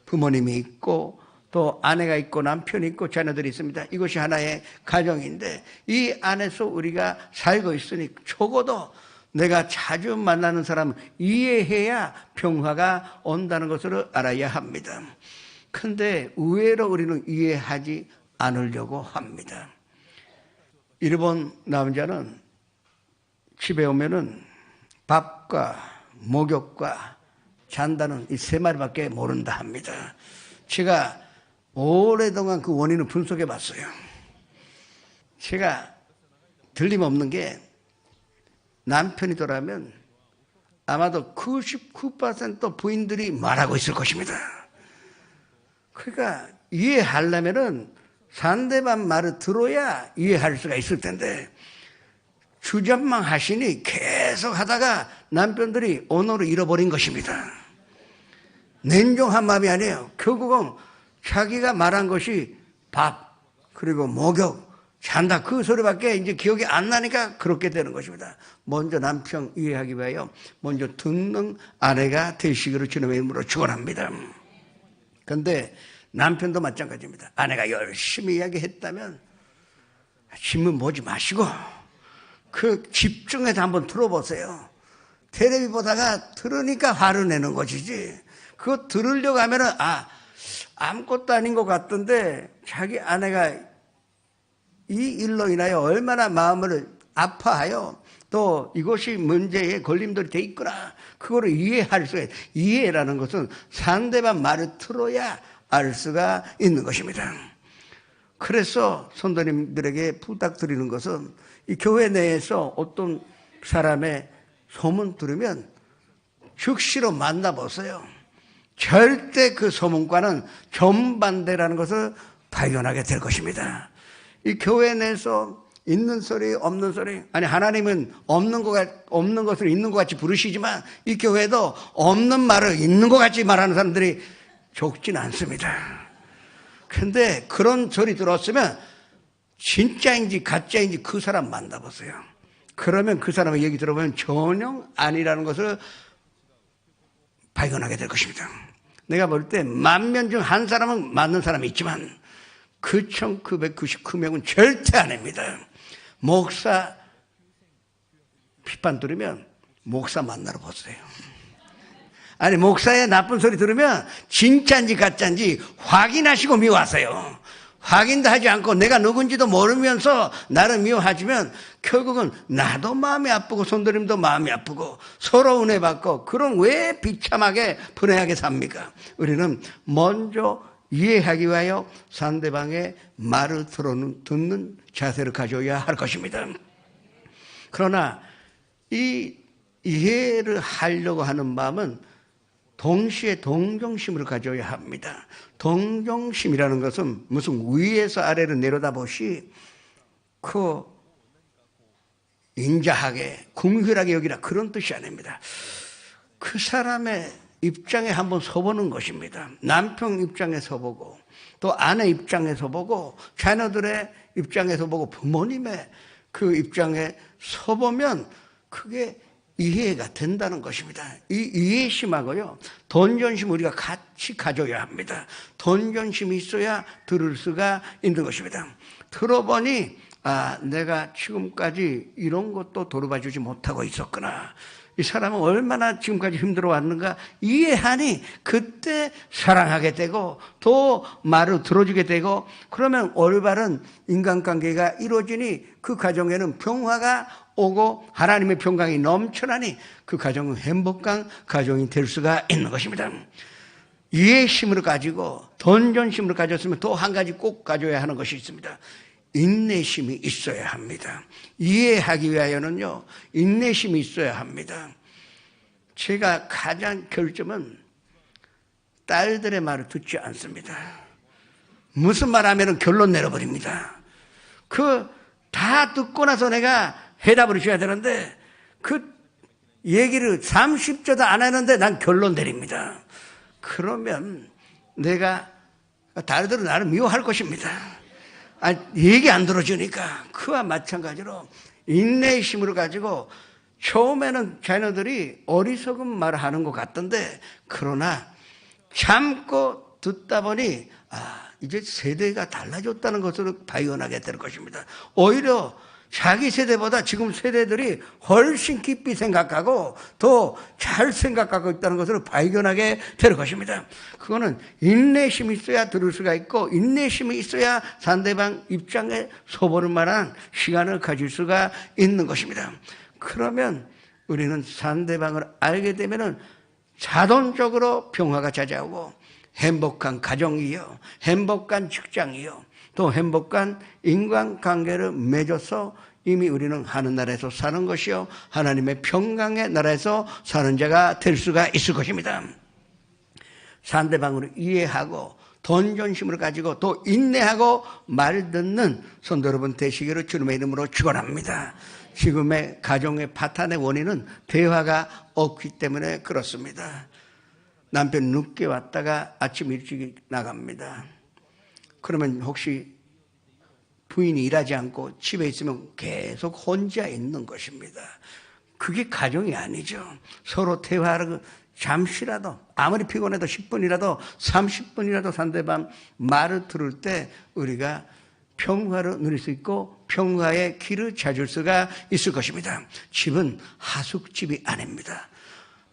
부모님이 있고 또 아내가 있고 남편이 있고 자녀들이 있습니다. 이것이 하나의 가정인데 이 안에서 우리가 살고 있으니 적어도 내가 자주 만나는 사람을 이해해야 평화가 온다는 것을 알아야 합니다. 그런데 의외로 우리는 이해하지 않으려고 합니다. 일본 남자는 집에 오면은 밥과 목욕과 잔다는 이 세 마리밖에 모른다 합니다. 제가 오래동안 그 원인을 분석해 봤어요. 제가 틀림없는 게 남편이 돌아가면 아마도 99% 부인들이 말하고 있을 것입니다. 그러니까 이해하려면은 상대방 말을 들어야 이해할 수가 있을 텐데 주전만 하시니 계속 하다가 남편들이 언어를 잃어버린 것입니다. 냉정한 마음이 아니에요. 결국은 자기가 말한 것이 밥 그리고 목욕 잔다 그 소리밖에 이제 기억이 안 나니까 그렇게 되는 것입니다. 먼저 남편 이해하기 위하여 먼저 듣는 아내가 되시기를 주님의 이름으로 축원합니다. 그런데 남편도 마찬가지입니다. 아내가 열심히 이야기했다면 신문 보지 마시고 그 집중해서 한번 들어보세요. 텔레비 보다가 들으니까 화를 내는 것이지 그거 들으려고 하면은 아무것도 아닌 것 같던데 자기 아내가 이 일로 인하여 얼마나 마음을 아파하여 또 이것이 문제에 걸림돌이 돼 있구나 그거를 이해할 수가 있어요. 이해라는 것은 상대방 말을 들어야 알 수가 있는 것입니다. 그래서 성도님들에게 부탁드리는 것은 이 교회 내에서 어떤 사람의 소문 들으면 즉시로 만나보세요. 절대 그 소문과는 정반대라는 것을 발견하게 될 것입니다. 이 교회 내에서 있는 소리 없는 소리 아니 하나님은 없는 것을 있는 것 같이 부르시지만 이 교회도 없는 말을 있는 것 같이 말하는 사람들이 적진 않습니다. 그런데 그런 소리 들었으면 진짜인지 가짜인지 그 사람 만나보세요. 그러면 그 사람의 얘기 들어보면 전혀 아니라는 것을 발견하게 될 것입니다. 내가 볼 때 10,000명 중 한 사람은 맞는 사람이 있지만 9,999명은 절대 아닙니다. 목사 비판 들으면 목사 만나러 보세요. 아니 목사의 나쁜 소리 들으면 진짜인지 가짜인지 확인하시고 미워하세요. 확인도 하지 않고 내가 누군지도 모르면서 나를 미워하시면 결국은 나도 마음이 아프고 손들림도 마음이 아프고 서로 은혜 받고 그럼 왜 비참하게 불행하게 삽니까? 우리는 먼저 이해하기 위하여 상대방의 말을 듣는 자세를 가져야 할 것입니다. 그러나 이 이해를 하려고 하는 마음은 동시에 동정심을 가져야 합니다. 동정심이라는 것은 무슨 위에서 아래로 내려다보시 그 인자하게 긍휼하게 여기라 그런 뜻이 아닙니다. 그 사람의 입장에 한번 서보는 것입니다. 남편 입장에 서보고 또 아내 입장에 서보고 자녀들의 입장에 서보고 부모님의 그 입장에 서보면 그게 이해가 된다는 것입니다. 이 이해심하고요 동정심 우리가 같이 가져야 합니다. 동정심이 있어야 들을 수가 있는 것입니다. 들어보니 내가 지금까지 이런 것도 돌봐주지 못하고 있었구나. 이 사람은 얼마나 지금까지 힘들어 왔는가 이해하니 그때 사랑하게 되고 또 말을 들어주게 되고 그러면 올바른 인간관계가 이루어지니 그 가정에는 평화가 오고 하나님의 평강이 넘쳐나니 그 가정은 행복한 가정이 될 수가 있는 것입니다. 이해심을 가지고 동정심을 가졌으면 또 한 가지 꼭 가져야 하는 것이 있습니다. 인내심이 있어야 합니다. 이해하기 위하여는요 인내심이 있어야 합니다. 제가 가장 결점은 딸들의 말을 듣지 않습니다. 무슨 말 하면은 결론 내려버립니다. 다 듣고 나서 내가 해답을 줘야 되는데 그 얘기를 30초도 안 하는데 난 결론 내립니다. 그러면 내가 딸들은 나를 미워할 것입니다. 얘기 안 들어주니까. 그와 마찬가지로 인내의 힘을 가지고 처음에는 자녀들이 어리석은 말을 하는 것 같던데 그러나 참고 듣다 보니 이제 세대가 달라졌다는 것을 발견하게 될 것입니다. 오히려 자기 세대보다 지금 세대들이 훨씬 깊이 생각하고 더 잘 생각하고 있다는 것을 발견하게 될 것입니다. 그거는 인내심이 있어야 들을 수가 있고 인내심이 있어야 상대방 입장에 서보는 만한 시간을 가질 수가 있는 것입니다. 그러면 우리는 상대방을 알게 되면은 자동적으로 평화가 찾아오고 행복한 가정이요, 행복한 직장이요, 또 행복한 인간관계를 맺어서 이미 우리는 하는 나라에서 사는 것이요 하나님의 평강의 나라에서 사는 자가 될 수가 있을 것입니다. 상대방을 이해하고 돈존심을 가지고 또 인내하고 말 듣는 성도 여러분 되시기를 주님의 이름으로 축원합니다. 지금의 가정의 파탄의 원인은 대화가 없기 때문에 그렇습니다. 남편 늦게 왔다가 아침 일찍 나갑니다. 그러면 혹시 부인이 일하지 않고 집에 있으면 계속 혼자 있는 것입니다. 그게 가정이 아니죠. 서로 대화를 잠시라도 아무리 피곤해도 10분이라도 30분이라도 상대방 말을 들을 때 우리가 평화를 누릴 수 있고 평화의 길을 찾을 수가 있을 것입니다. 집은 하숙집이 아닙니다.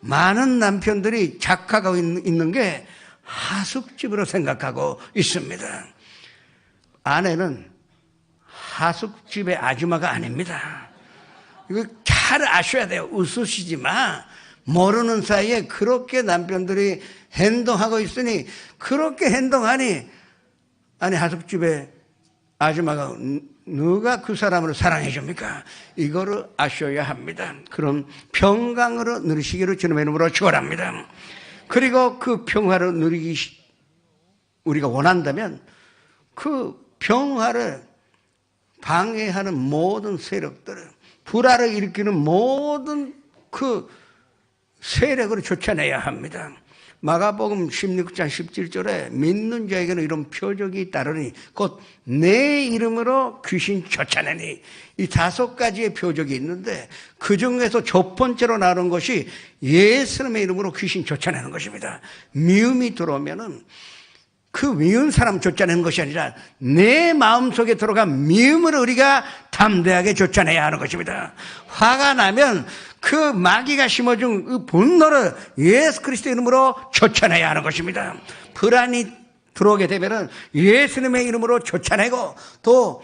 많은 남편들이 착각하고 있는 게 하숙집으로 생각하고 있습니다. 아내는 하숙집의 아줌마가 아닙니다. 이거 잘 아셔야 돼요. 웃으시지 마. 모르는 사이에 그렇게 남편들이 행동하고 있으니 그렇게 행동하니 아니 하숙집의 아줌마가 누가 그 사람을 사랑해 줍니까? 이거를 아셔야 합니다. 그럼 평강으로 누리시기를 주님의 이름으로 축원합니다. 그리고 그 평화를 누리기 우리가 원한다면 그 평화를 방해하는 모든 세력들을 불화를 일으키는 모든 그 세력을 쫓아내야 합니다. 마가복음 16장 17절에 믿는 자에게는 이런 표적이 따르니 곧 내 이름으로 귀신 쫓아내니 이 5가지의 표적이 있는데 그 중에서 첫 번째로 나오는 것이 예수님의 이름으로 귀신 쫓아내는 것입니다. 미움이 들어오면은 그 미운 사람 쫓아내는 것이 아니라 내 마음속에 들어간 미움을 우리가 담대하게 쫓아내야 하는 것입니다. 화가 나면 그 마귀가 심어준 그 분노를 예수 그리스도의 이름으로 쫓아내야 하는 것입니다. 불안이 들어오게 되면은 예수님의 이름으로 쫓아내고 또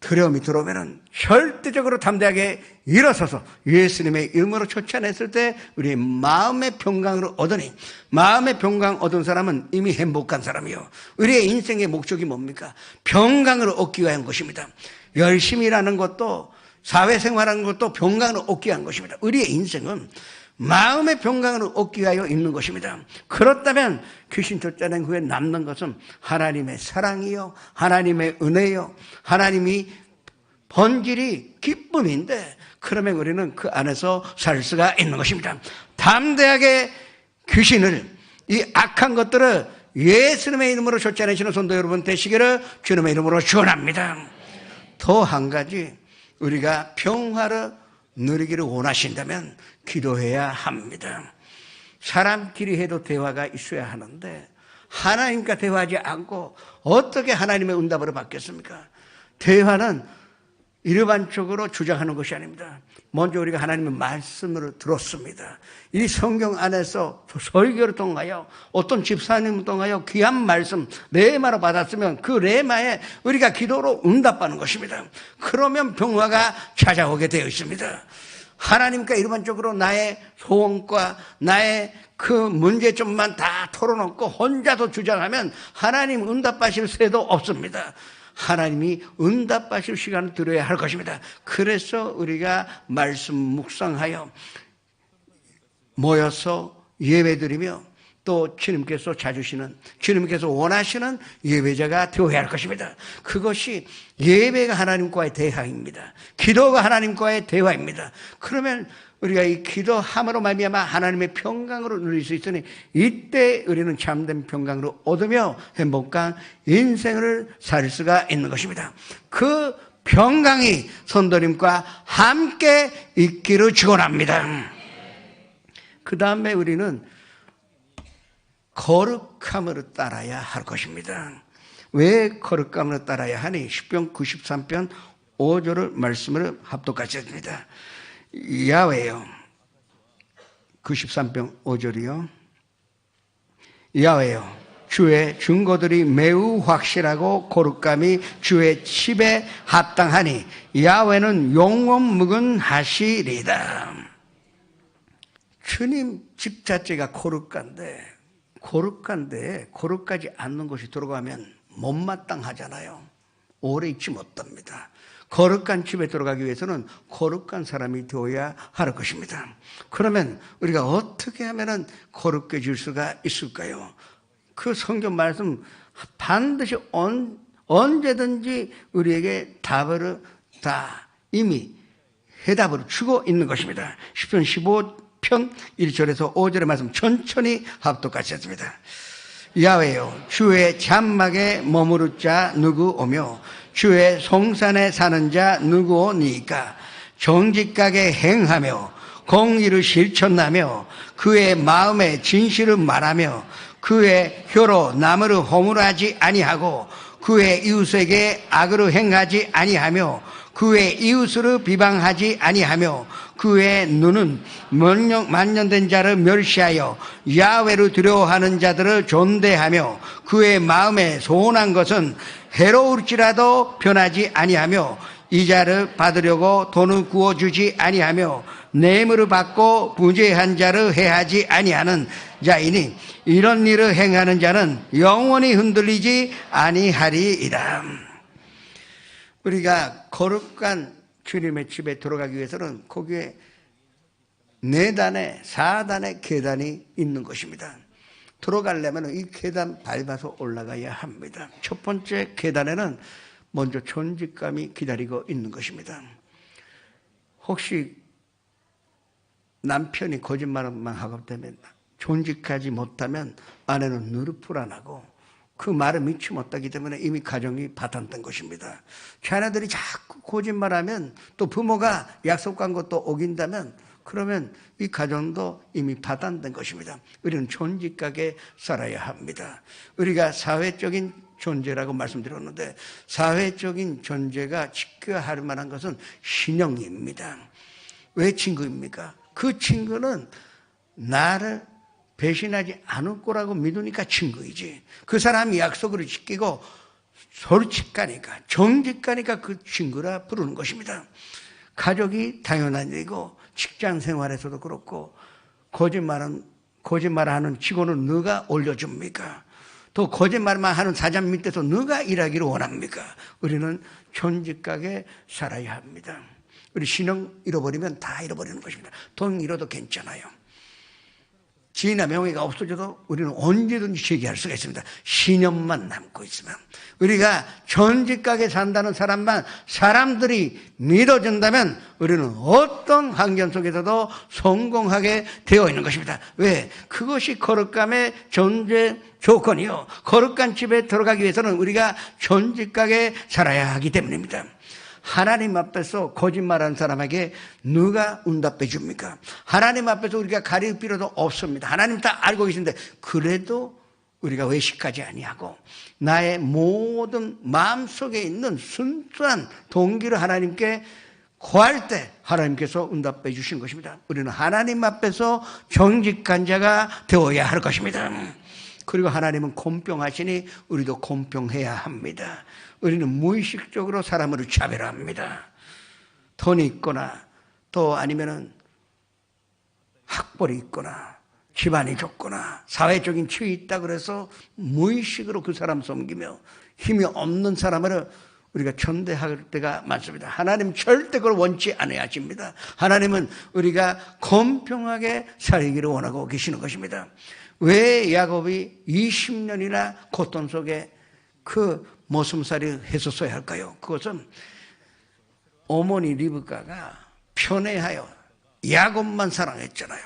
두려움이 들어오면은 절대적으로 담대하게 일어서서 예수님의 이름으로 쫓아냈을 때 우리의 마음의 평강을 얻으니 마음의 평강 얻은 사람은 이미 행복한 사람이요. 우리의 인생의 목적이 뭡니까? 평강을 얻기 위한 것입니다. 열심히 일하는 것도 사회생활하는 것도 평강을 얻기 위한 것입니다. 우리의 인생은 마음의 평강을 얻기 위하여 있는 것입니다. 그렇다면 귀신 쫓아낸 후에 남는 것은 하나님의 사랑이요, 하나님의 은혜요, 하나님이 번질이 기쁨인데 그러면 우리는 그 안에서 살 수가 있는 것입니다. 담대하게 귀신을, 이 악한 것들을 예수님의 이름으로 쫓아내시는 성도 여러분 되시기를 주님의 이름으로 축원합니다. 또 한 가지, 우리가 평화를 누리기를 원하신다면 기도해야 합니다. 사람끼리 해도 대화가 있어야 하는데 하나님과 대화하지 않고 어떻게 하나님의 응답을 받겠습니까? 대화는 일반적으로 주장하는 것이 아닙니다. 먼저 우리가 하나님의 말씀을 들었습니다. 이 성경 안에서 설교를 통하여 어떤 집사님을 통하여 귀한 말씀 레마로 받았으면 그 레마에 우리가 기도로 응답받는 것입니다. 그러면 평화가 찾아오게 되어 있습니다. 하나님과 일반적으로 나의 소원과 나의 그 문제점만 다 털어놓고 혼자서 주장하면 하나님 응답하실 새도 없습니다. 하나님이 응답하실 시간을 드려야 할 것입니다. 그래서 우리가 말씀 묵상하여 모여서 예배드리며 또 주님께서 찾으시는, 주님께서 원하시는 예배자가 되어야 할 것입니다. 그것이 예배가 하나님과의 대화입니다. 기도가 하나님과의 대화입니다. 그러면 우리가 이 기도함으로 말미암아 하나님의 평강으로 누릴 수 있으니 이때 우리는 참된 평강으로 얻으며 행복한 인생을 살 수가 있는 것입니다. 그 평강이 성도님과 함께 있기를 축원합니다. 그 다음에 우리는 거룩함으로 따라야 할 것입니다. 왜 거룩함으로 따라야 하니? 시편 93편 5절을 말씀을 합독하셨습니다. 야훼요, 93편 5절이요. 야훼요, 주의 증거들이 매우 확실하고 거룩함이 주의 칩에 합당하니 야훼는 영원무근하시리다. 주님 집 자체가 거룩한데 거룩하지 않는 것이 들어가면 못마땅하잖아요. 오래 있지 못합니다. 거룩한 집에 들어가기 위해서는 거룩한 사람이 되어야 할 것입니다. 그러면 우리가 어떻게 하면 거룩해질 수가 있을까요? 그 성경 말씀 반드시 언제든지 우리에게 답을 다 이미 해답을 주고 있는 것입니다. 시편 15편 1절에서 5절의 말씀 천천히 합독하셨습니다. 야훼요, 주의 장막에 머무를 자 누구 오며 주의 성산에 사는 자 누구오니까? 정직하게 행하며 공의를 실천하며 그의 마음에 진실을 말하며 그의 혀로 남을 허물하지 아니하고 그의 이웃에게 악으로 행하지 아니하며 그의 이웃을 비방하지 아니하며 그의 눈은 만년된 자를 멸시하여 야훼를 두려워하는 자들을 존대하며 그의 마음에 소원한 것은 해로울지라도 변하지 아니하며 이자를 받으려고 돈을 구워주지 아니하며 뇌물을 받고 부재한 자를 해하지 아니하는 자이니 이런 일을 행하는 자는 영원히 흔들리지 아니하리이다. 우리가 거룩한 주님의 집에 들어가기 위해서는 거기에 4단의 4단의 계단이 있는 것입니다. 들어가려면 이 계단 밟아서 올라가야 합니다. 첫 번째 계단에는 먼저 존직감이 기다리고 있는 것입니다. 혹시 남편이 거짓말만 하고 때문에 존직하지 못하면 아내는 늘 불안하고 그 말을 믿지 못하기 때문에 이미 가정이 파탄된 것입니다. 자녀들이 자꾸 거짓말하면 또 부모가 약속한 것도 어긴다면 그러면 이 가정도 이미 파탄된 것입니다. 우리는 존직하게 살아야 합니다. 우리가 사회적인 존재라고 말씀드렸는데 사회적인 존재가 지켜야 할 만한 것은 신령입니다. 왜 친구입니까? 그 친구는 나를 배신하지 않을 거라고 믿으니까 친구이지. 그 사람이 약속을 지키고 솔직하니까 정직하니까 그 친구라 부르는 것입니다. 가족이 당연한 일이고 직장 생활에서도 그렇고 거짓말하는 직원은 누가 올려줍니까? 또 거짓말만 하는 사장 밑에서 누가 일하기를 원합니까? 우리는 존직하게 살아야 합니다. 우리 신용 잃어버리면 다 잃어버리는 것입니다. 돈 잃어도 괜찮아요. 지위나 명예가 없어져도 우리는 언제든지 제기할 수가 있습니다. 신념만 남고 있으면. 우리가 존직하게 산다는 사람만 사람들이 믿어준다면 우리는 어떤 환경 속에서도 성공하게 되어 있는 것입니다. 왜? 그것이 거룩함의 존재 조건이요. 거룩한 집에 들어가기 위해서는 우리가 존직하게 살아야 하기 때문입니다. 하나님 앞에서 거짓말하는 사람에게 누가 응답해 줍니까? 하나님 앞에서 우리가 가릴 필요도 없습니다. 하나님 다 알고 계신데 그래도 우리가 외식하지 아니하고 나의 모든 마음속에 있는 순수한 동기를 하나님께 구할 때 하나님께서 응답해 주신 것입니다. 우리는 하나님 앞에서 정직한 자가 되어야 할 것입니다. 그리고 하나님은 공평하시니 우리도 공평해야 합니다. 우리는 무의식적으로 사람을 차별합니다. 돈이 있거나 또 아니면은 학벌이 있거나 집안이 좋거나 사회적인 지위 있다 그래서 무의식으로 그 사람 섬기며 힘이 없는 사람을 우리가 천대할 때가 많습니다. 하나님 절대 그걸 원치 않아야 하십니다. 하나님은 우리가 공평하게 살기를 원하고 계시는 것입니다. 왜 야곱이 20년이나 고통 속에 그 모순살이 했었어야 할까요? 그것은 어머니 리브가가 편애하여 야곱만 사랑했잖아요.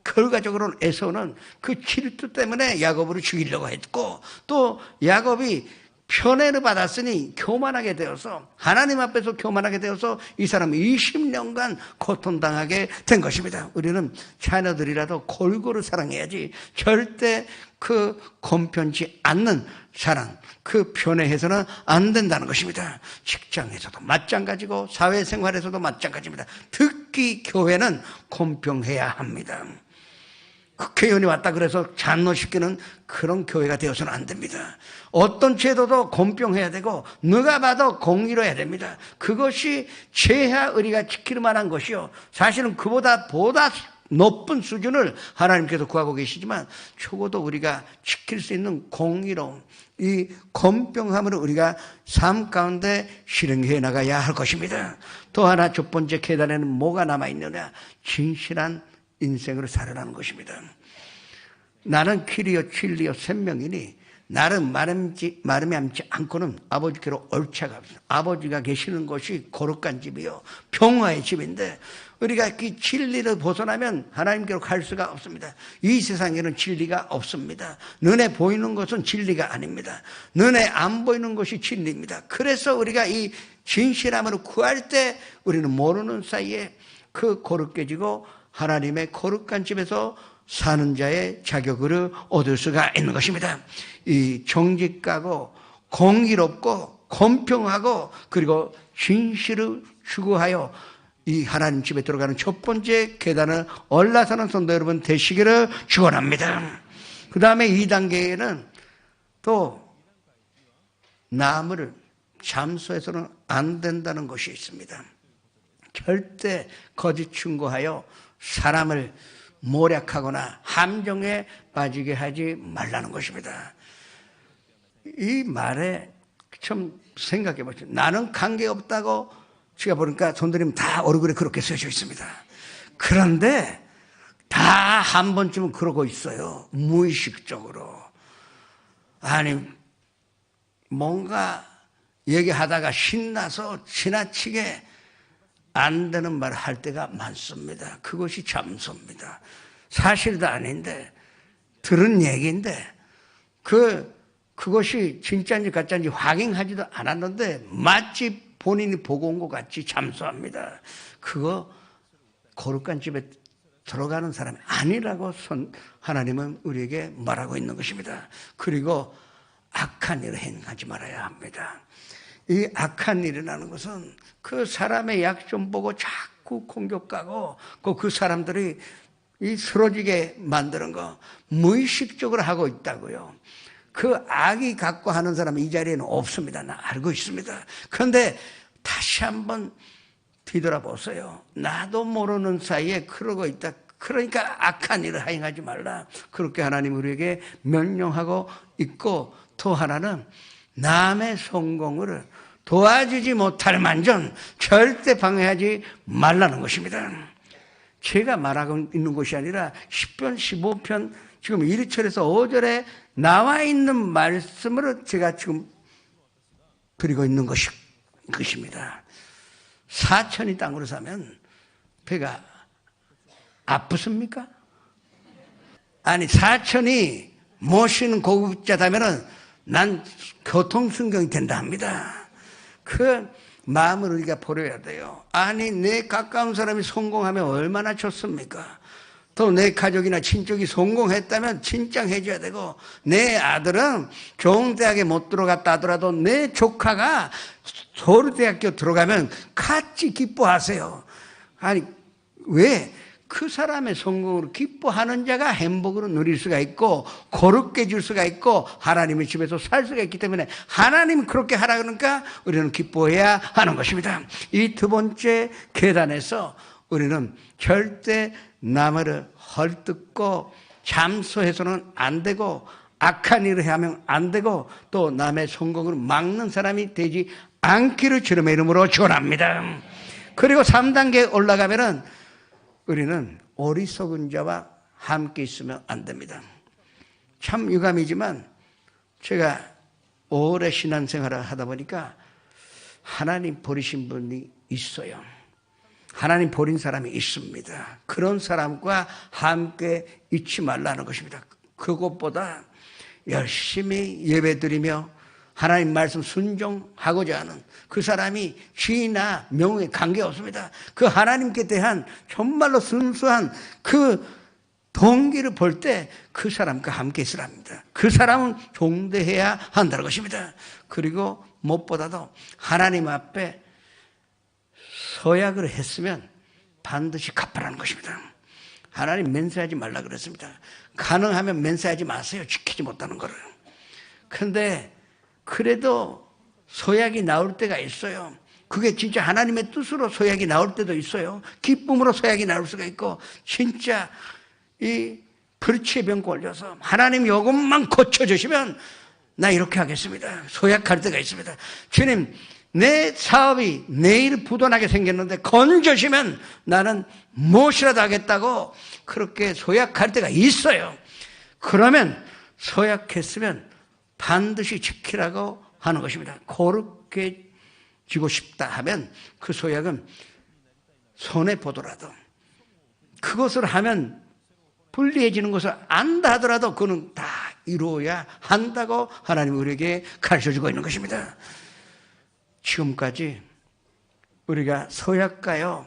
결과적으로는 에서는 그 질투 때문에 야곱을 죽이려고 했고, 또 야곱이 편애를 받았으니 교만하게 되어서, 하나님 앞에서 교만하게 되어서 이 사람이 20년간 고통당하게 된 것입니다. 우리는 자녀들이라도 골고루 사랑해야지 절대 그 공평치 않는 사랑, 그 편애해서는 안 된다는 것입니다. 직장에서도 마찬가지고 사회생활에서도 마찬가지입니다. 특히 교회는 공평해야 합니다. 국회의원이 왔다 그래서 잔노시키는 그런 교회가 되어서는 안 됩니다. 어떤 제도도 공평해야 되고 누가 봐도 공의로워야 됩니다. 그것이 제야 우리가 지킬 만한 것이요, 사실은 그보다 높은 수준을 하나님께서 구하고 계시지만 적어도 우리가 지킬 수 있는 공의로움, 이 공평함을 우리가 삶 가운데 실행해 나가야 할 것입니다. 또 하나, 첫 번째 계단에는 뭐가 남아있느냐? 진실한 인생으로 살아가는 것입니다. 나는 길이요 진리요 생명이니 나를 마름암지 않고는 아버지께로 옳지가 없습니다. 아버지가 계시는 곳이 거룩한 집이요 평화의 집인데, 우리가 이 진리를 벗어나면 하나님께로 갈 수가 없습니다. 이 세상에는 진리가 없습니다. 눈에 보이는 것은 진리가 아닙니다. 눈에 안 보이는 것이 진리입니다. 그래서 우리가 이 진실함을 구할 때 우리는 모르는 사이에 그 거룩해지고 하나님의 거룩한 집에서 사는 자의 자격을 얻을 수가 있는 것입니다. 이 정직하고 공의롭고 공평하고 그리고 진실을 추구하여 이 하나님 집에 들어가는 첫 번째 계단을 올라서는 성도 여러분 되시기를 축원합니다. 그 다음에 2단계에는 또 남을 잠수해서는 안 된다는 것이 있습니다. 절대 거짓 충고하여 사람을 모략하거나 함정에 빠지게 하지 말라는 것입니다. 이 말에 좀 생각해 보세요. 나는 관계없다고 제가 보니까 손들이면 다 얼굴에 그렇게 써져 있습니다. 그런데 다 한 번쯤은 그러고 있어요. 무의식적으로. 아니, 뭔가 얘기하다가 신나서 지나치게 안 되는 말을 할 때가 많습니다. 그것이 잠소입니다. 사실도 아닌데 들은 얘기인데 그것이 진짜인지 가짜인지 확인하지도 않았는데 마치 본인이 보고 온 것 같이 잠소합니다. 그거 거룩한 집에 들어가는 사람이 아니라고 하나님은 우리에게 말하고 있는 것입니다. 그리고 악한 일을 행하지 말아야 합니다. 이 악한 일이라는 것은 그 사람의 약점 보고 자꾸 공격하고 그 사람들이 이 쓰러지게 만드는 거 무의식적으로 하고 있다고요. 그 악이 갖고 하는 사람은 이 자리에는 없습니다. 나 알고 있습니다. 그런데 다시 한번 뒤돌아보세요. 나도 모르는 사이에 그러고 있다. 그러니까 악한 일을 행하지 말라. 그렇게 하나님 우리에게 명령하고 있고, 또 하나는 남의 성공을 도와주지 못할 만전 절대 방해하지 말라는 것입니다. 제가 말하고 있는 것이 아니라 10편, 15편 지금 1절에서 5절에 나와 있는 말씀으로 제가 지금 드리고 있는 것입니다. 사천이 땅으로 사면 배가 아프습니까? 아니, 사천이 모시는 고급자다면은 난 교통순경이 된다 합니다. 그 마음을 우리가 버려야 돼요. 아니, 내 가까운 사람이 성공하면 얼마나 좋습니까? 또 내 가족이나 친족이 성공했다면 칭찬해줘야 되고, 내 아들은 좋은 대학에 못 들어갔다 하더라도 내 조카가 서울대학교 들어가면 같이 기뻐하세요. 아니, 왜? 그 사람의 성공으로 기뻐하는 자가 행복으로 누릴 수가 있고 거룩게 줄 수가 있고 하나님의 집에서 살 수가 있기 때문에 하나님이 그렇게 하라 그러니까 우리는 기뻐해야 하는 것입니다. 이 두 번째 계단에서 우리는 절대 남을 헐뜯고 잠소해서는 안 되고 악한 일을 하면 안 되고 또 남의 성공을 막는 사람이 되지 않기를 주님의 이름으로 축원합니다. 그리고 3단계 올라가면은 우리는 어리석은 자와 함께 있으면 안 됩니다. 참 유감이지만 제가 오래 신앙생활을 하다 보니까 하나님 버리신 분이 있어요. 하나님 버린 사람이 있습니다. 그런 사람과 함께 있지 말라는 것입니다. 그것보다 열심히 예배드리며 하나님 말씀 순종하고자 하는 그 사람이 지위나 명예에 관계없습니다. 그 하나님께 대한 정말로 순수한 그 동기를 볼 때 그 사람과 함께 있으랍니다. 그 사람은 존대해야 한다는 것입니다. 그리고 무엇보다도 하나님 앞에 서약을 했으면 반드시 갚으라는 것입니다. 하나님 맹세하지 말라 그랬습니다. 가능하면 맹세하지 마세요. 지키지 못하는 거를. 그런데 그래도 서약이 나올 때가 있어요. 그게 진짜 하나님의 뜻으로 서약이 나올 때도 있어요. 기쁨으로 서약이 나올 수가 있고, 진짜 이 불치의 병 걸려서 하나님 이것만 고쳐주시면 나 이렇게 하겠습니다. 서약할 때가 있습니다. 주님, 내 사업이 내일 부도나게 생겼는데 건져주시면 나는 무엇이라도 하겠다고 그렇게 서약할 때가 있어요. 그러면 서약했으면 반드시 지키라고 하는 것입니다. 그렇게 지고 싶다 하면 그 서약은 손해보더라도 그것을 하면 불리해지는 것을 안다 하더라도 그는 다 이루어야 한다고 하나님 우리에게 가르쳐주고 있는 것입니다. 지금까지 우리가 서약가요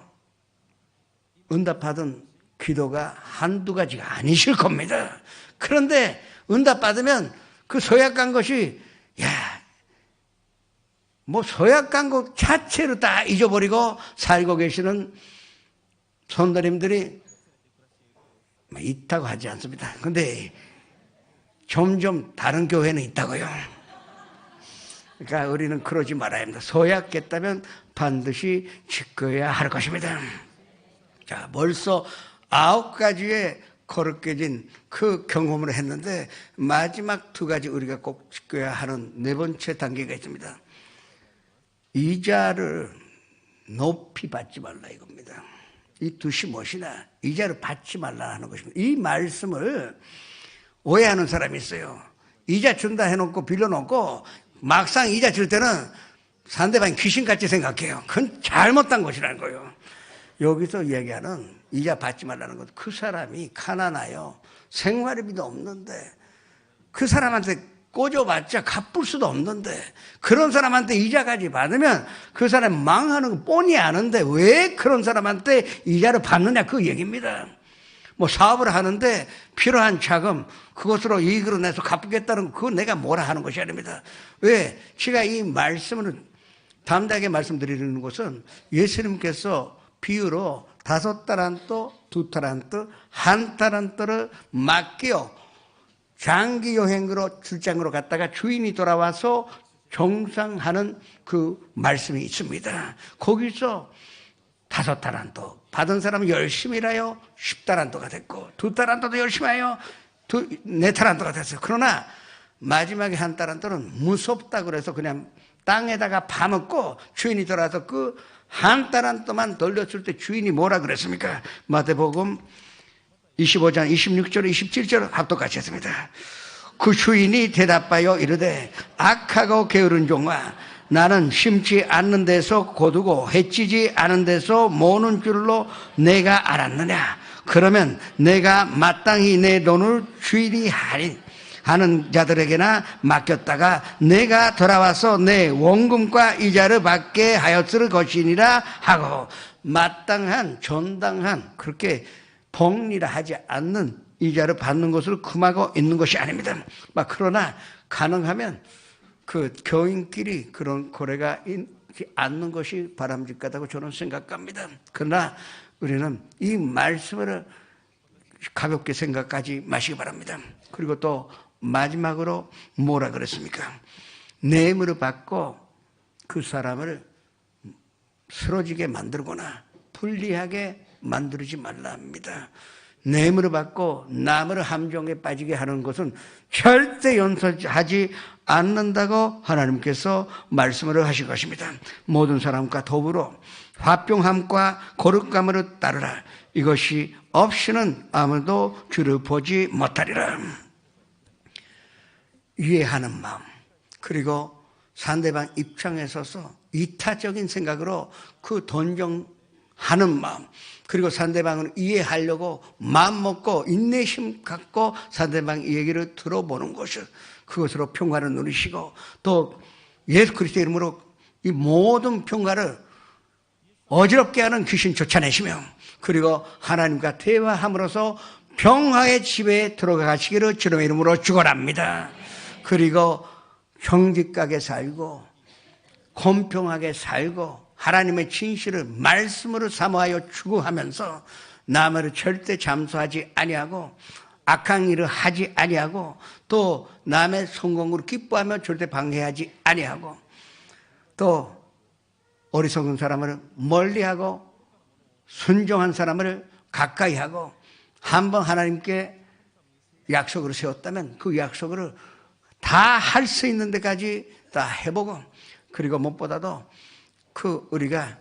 응답받은 기도가 한두 가지가 아니실 겁니다. 그런데 응답받으면 그 서약간 것이 뭐 서약간 것 자체로 다 잊어버리고 살고 계시는 손님들이 있다고 하지 않습니다. 근데 점점 다른 교회는 있다고요. 그러니까 우리는 그러지 말아야 합니다. 서약했다면 반드시 지켜야 할 것입니다. 자, 벌써 9가지의 거룩해진 그 경험을 했는데 마지막 2가지 우리가 꼭 지켜야 하는 4번째 단계가 있습니다. 이자를 높이 받지 말라 이겁니다. 이 뜻이 무엇이냐? 이자를 받지 말라 하는 것입니다. 이 말씀을 오해하는 사람이 있어요. 이자 준다 해놓고 빌려놓고 막상 이자 줄 때는 상대방이 귀신같이 생각해요. 그건 잘못된 것이라는 거예요. 여기서 이야기하는 이자 받지 말라는 것, 그 사람이 가난하여 생활비도 없는데 그 사람한테 꽂아봤자 갚을 수도 없는데 그런 사람한테 이자까지 받으면 그 사람 망하는 거 뻔히 아는데 왜 그런 사람한테 이자를 받느냐 그 얘기입니다. 뭐 사업을 하는데 필요한 자금 그것으로 이익으로 내서 갚겠다는 거 그거 내가 뭐라 하는 것이 아닙니다. 왜? 제가 이 말씀을 담대하게 말씀드리는 것은 예수님께서 비유로 5달란트, 2달란트, 1달란트를 맡겨 장기 여행으로 출장으로 갔다가 주인이 돌아와서 정상하는 그 말씀이 있습니다. 거기서 5달란트 받은 사람은 열심히 일하여 10달란트가 됐고 2달란트도 열심히 하여 4달란트가 됐어요. 그러나 마지막에 1달란트는 무섭다 그래서 그냥 땅에다가 파먹고 주인이 돌아와서 그 1달란트만 돌렸을 때 주인이 뭐라 그랬습니까? 마태복음 25장 26절 27절 합독같이 했습니다. 그 주인이 대답하여 이르되 악하고 게으른 종아 나는 심지 않는 데서 거두고 해치지 않은 데서 모으는 줄로 내가 알았느냐. 그러면 내가 마땅히 내 돈을 주인이 하는 자들에게나 맡겼다가 내가 돌아와서 내 원금과 이자를 받게 하였을 것이니라 하고 마땅한 정당한 그렇게 복리라 하지 않는 이자를 받는 것을 금하고 있는 것이 아닙니다. 그러나 가능하면 그 교인끼리 그런 거래가 있지 않는 것이 바람직하다고 저는 생각합니다. 그러나 우리는 이 말씀을 가볍게 생각하지 마시기 바랍니다. 그리고 또 마지막으로 뭐라 그랬습니까? 뇌물을 받고 그 사람을 쓰러지게 만들거나 불리하게 만들지 말라 합니다. 뇌물을 받고 남을 함정에 빠지게 하는 것은 절대 용서하지 않는다고 하나님께서 말씀을 하실 것입니다. 모든 사람과 더불어 화평함과 거룩함으로 따르라. 이것이 없이는 아무도 주를 보지 못하리라. 이해하는 마음, 그리고 상대방 입장에 서서 이타적인 생각으로 그 동정하는 마음, 그리고 상대방을 이해하려고 마음 먹고 인내심 갖고 상대방 얘기를 들어보는 것을, 그것으로 평화를 누리시고, 또 예수 그리스도의 이름으로 이 모든 평화를 어지럽게 하는 귀신 쫓아내시며, 그리고 하나님과 대화함으로써 평화의 집에 들어가시기를 주님의 이름으로 축원합니다. 그리고 형제가게 살고 공평하게 살고 하나님의 진실을 말씀으로 사모하여 추구하면서 남을 절대 잠수하지 아니하고 악한 일을 하지 아니하고 또 남의 성공으로 기뻐하며 절대 방해하지 아니하고 또 어리석은 사람을 멀리하고 순종한 사람을 가까이하고 한번 하나님께 약속을 세웠다면 그 약속을 다 할 수 있는 데까지 다 해보고, 그리고 무엇보다도 그 우리가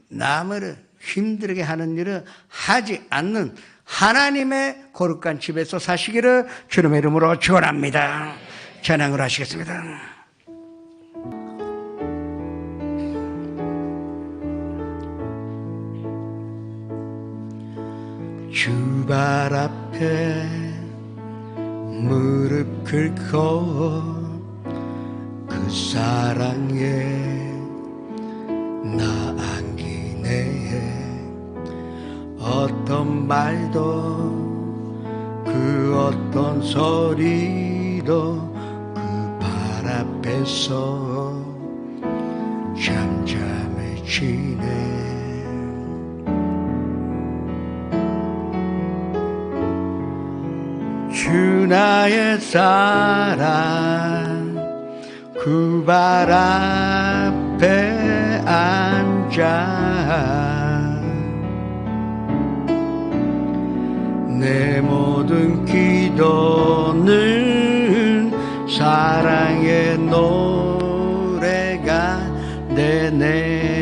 남을 힘들게 하는 일을 하지 않는 하나님의 거룩한 집에서 사시기를 주님의 이름으로 축원합니다. 찬양을 하시겠습니다. 주발 앞에 무릎 꿇고 그 사랑에 나 안기네. 어떤 말도 그 어떤 소리도 그 발 앞에서 잠잠해지네. 주 나의 사랑 그 발 앞에 앉아 내 모든 기도는 사랑의 노래가 되네.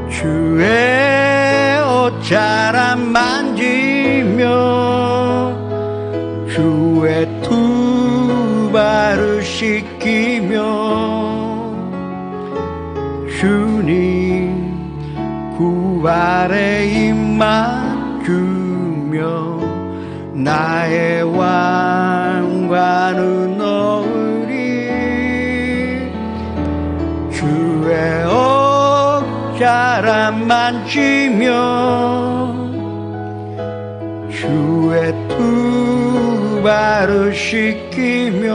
주의 옷자락 만지며 주의 두 발을 씻기며 주님 구발에 입맞추며 나의 왕관을 놓으리. 주의 옷자락 만지며 주의 두 발을 씻기며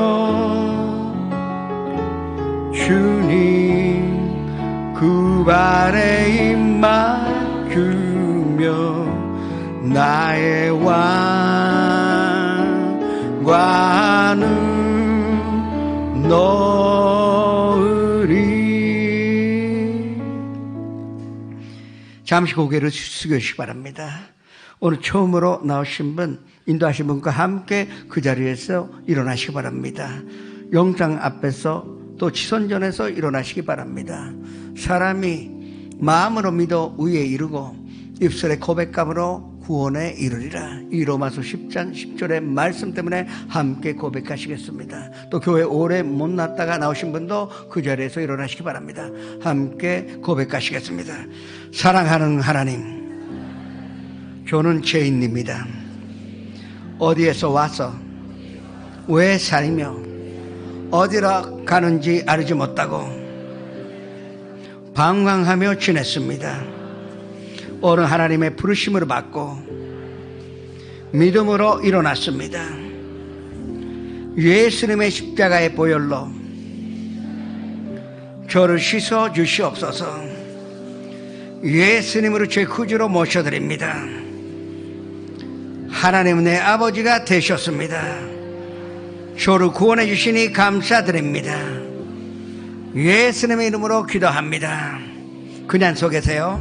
주님 그 발에 입맞추며 나의 왕관을 놓으리. 잠시 고개를 숙여주시기 바랍니다. 오늘 처음으로 나오신 분, 인도하신 분과 함께 그 자리에서 일어나시기 바랍니다. 영장 앞에서 또 지선전에서 일어나시기 바랍니다. 사람이 마음으로 믿어 의에 이르고 입술의 고백감으로 구원에 이르리라. 이 로마서 10장 10절의 말씀 때문에 함께 고백하시겠습니다. 또 교회 오래 못 났다가 나오신 분도 그 자리에서 일어나시기 바랍니다. 함께 고백하시겠습니다. 사랑하는 하나님, 저는 죄인입니다. 어디에서 와서 왜 살며 어디로 가는지 알지 못하고 방황하며 지냈습니다. 오늘 하나님의 부르심을 받고 믿음으로 일어났습니다. 예수님의 십자가의 보혈로 저를 씻어 주시옵소서. 예수님으로 제 구주로 모셔드립니다. 하나님은 내 아버지가 되셨습니다. 저를 구원해 주시니 감사드립니다. 예수님의 이름으로 기도합니다. 그냥 서 계세요.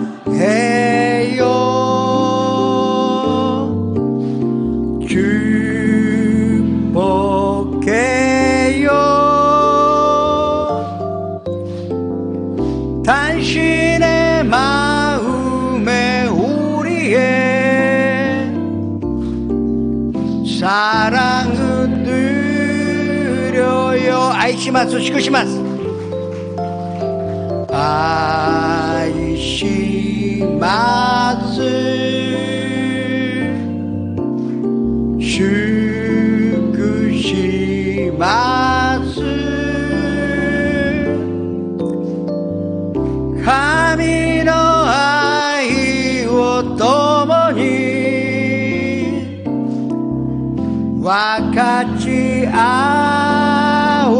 사랑해요 축복해요 당신의 마음에 우리의 사랑을 드려요. 아이시마스 시크시마스 시크시마스 카미노 아이오 또모니 와카치 아오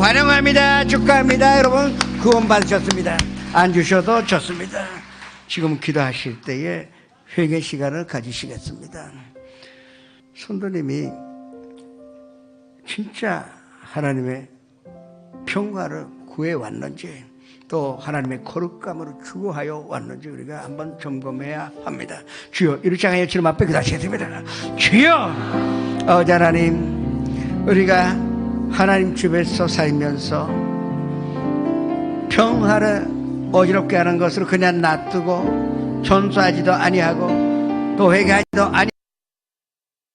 환영합니다. 축하합니다. 여러분 구원 받으셨습니다. 안 주셔도 좋습니다. 지금 기도하실 때에 회개 시간을 가지시겠습니다. 성도님이 진짜 하나님의 평화를 구해왔는지 또 하나님의 거룩감으로 추구하여 왔는지 우리가 한번 점검해야 합니다. 주여 이렇게 하여 주님 앞에 기도하시겠습니다. 주여 아버지 하나님 우리가 하나님 집에서 살면서 평화를 어지럽게 하는 것으로 그냥 놔두고 전수하지도 아니하고 또 회개하지도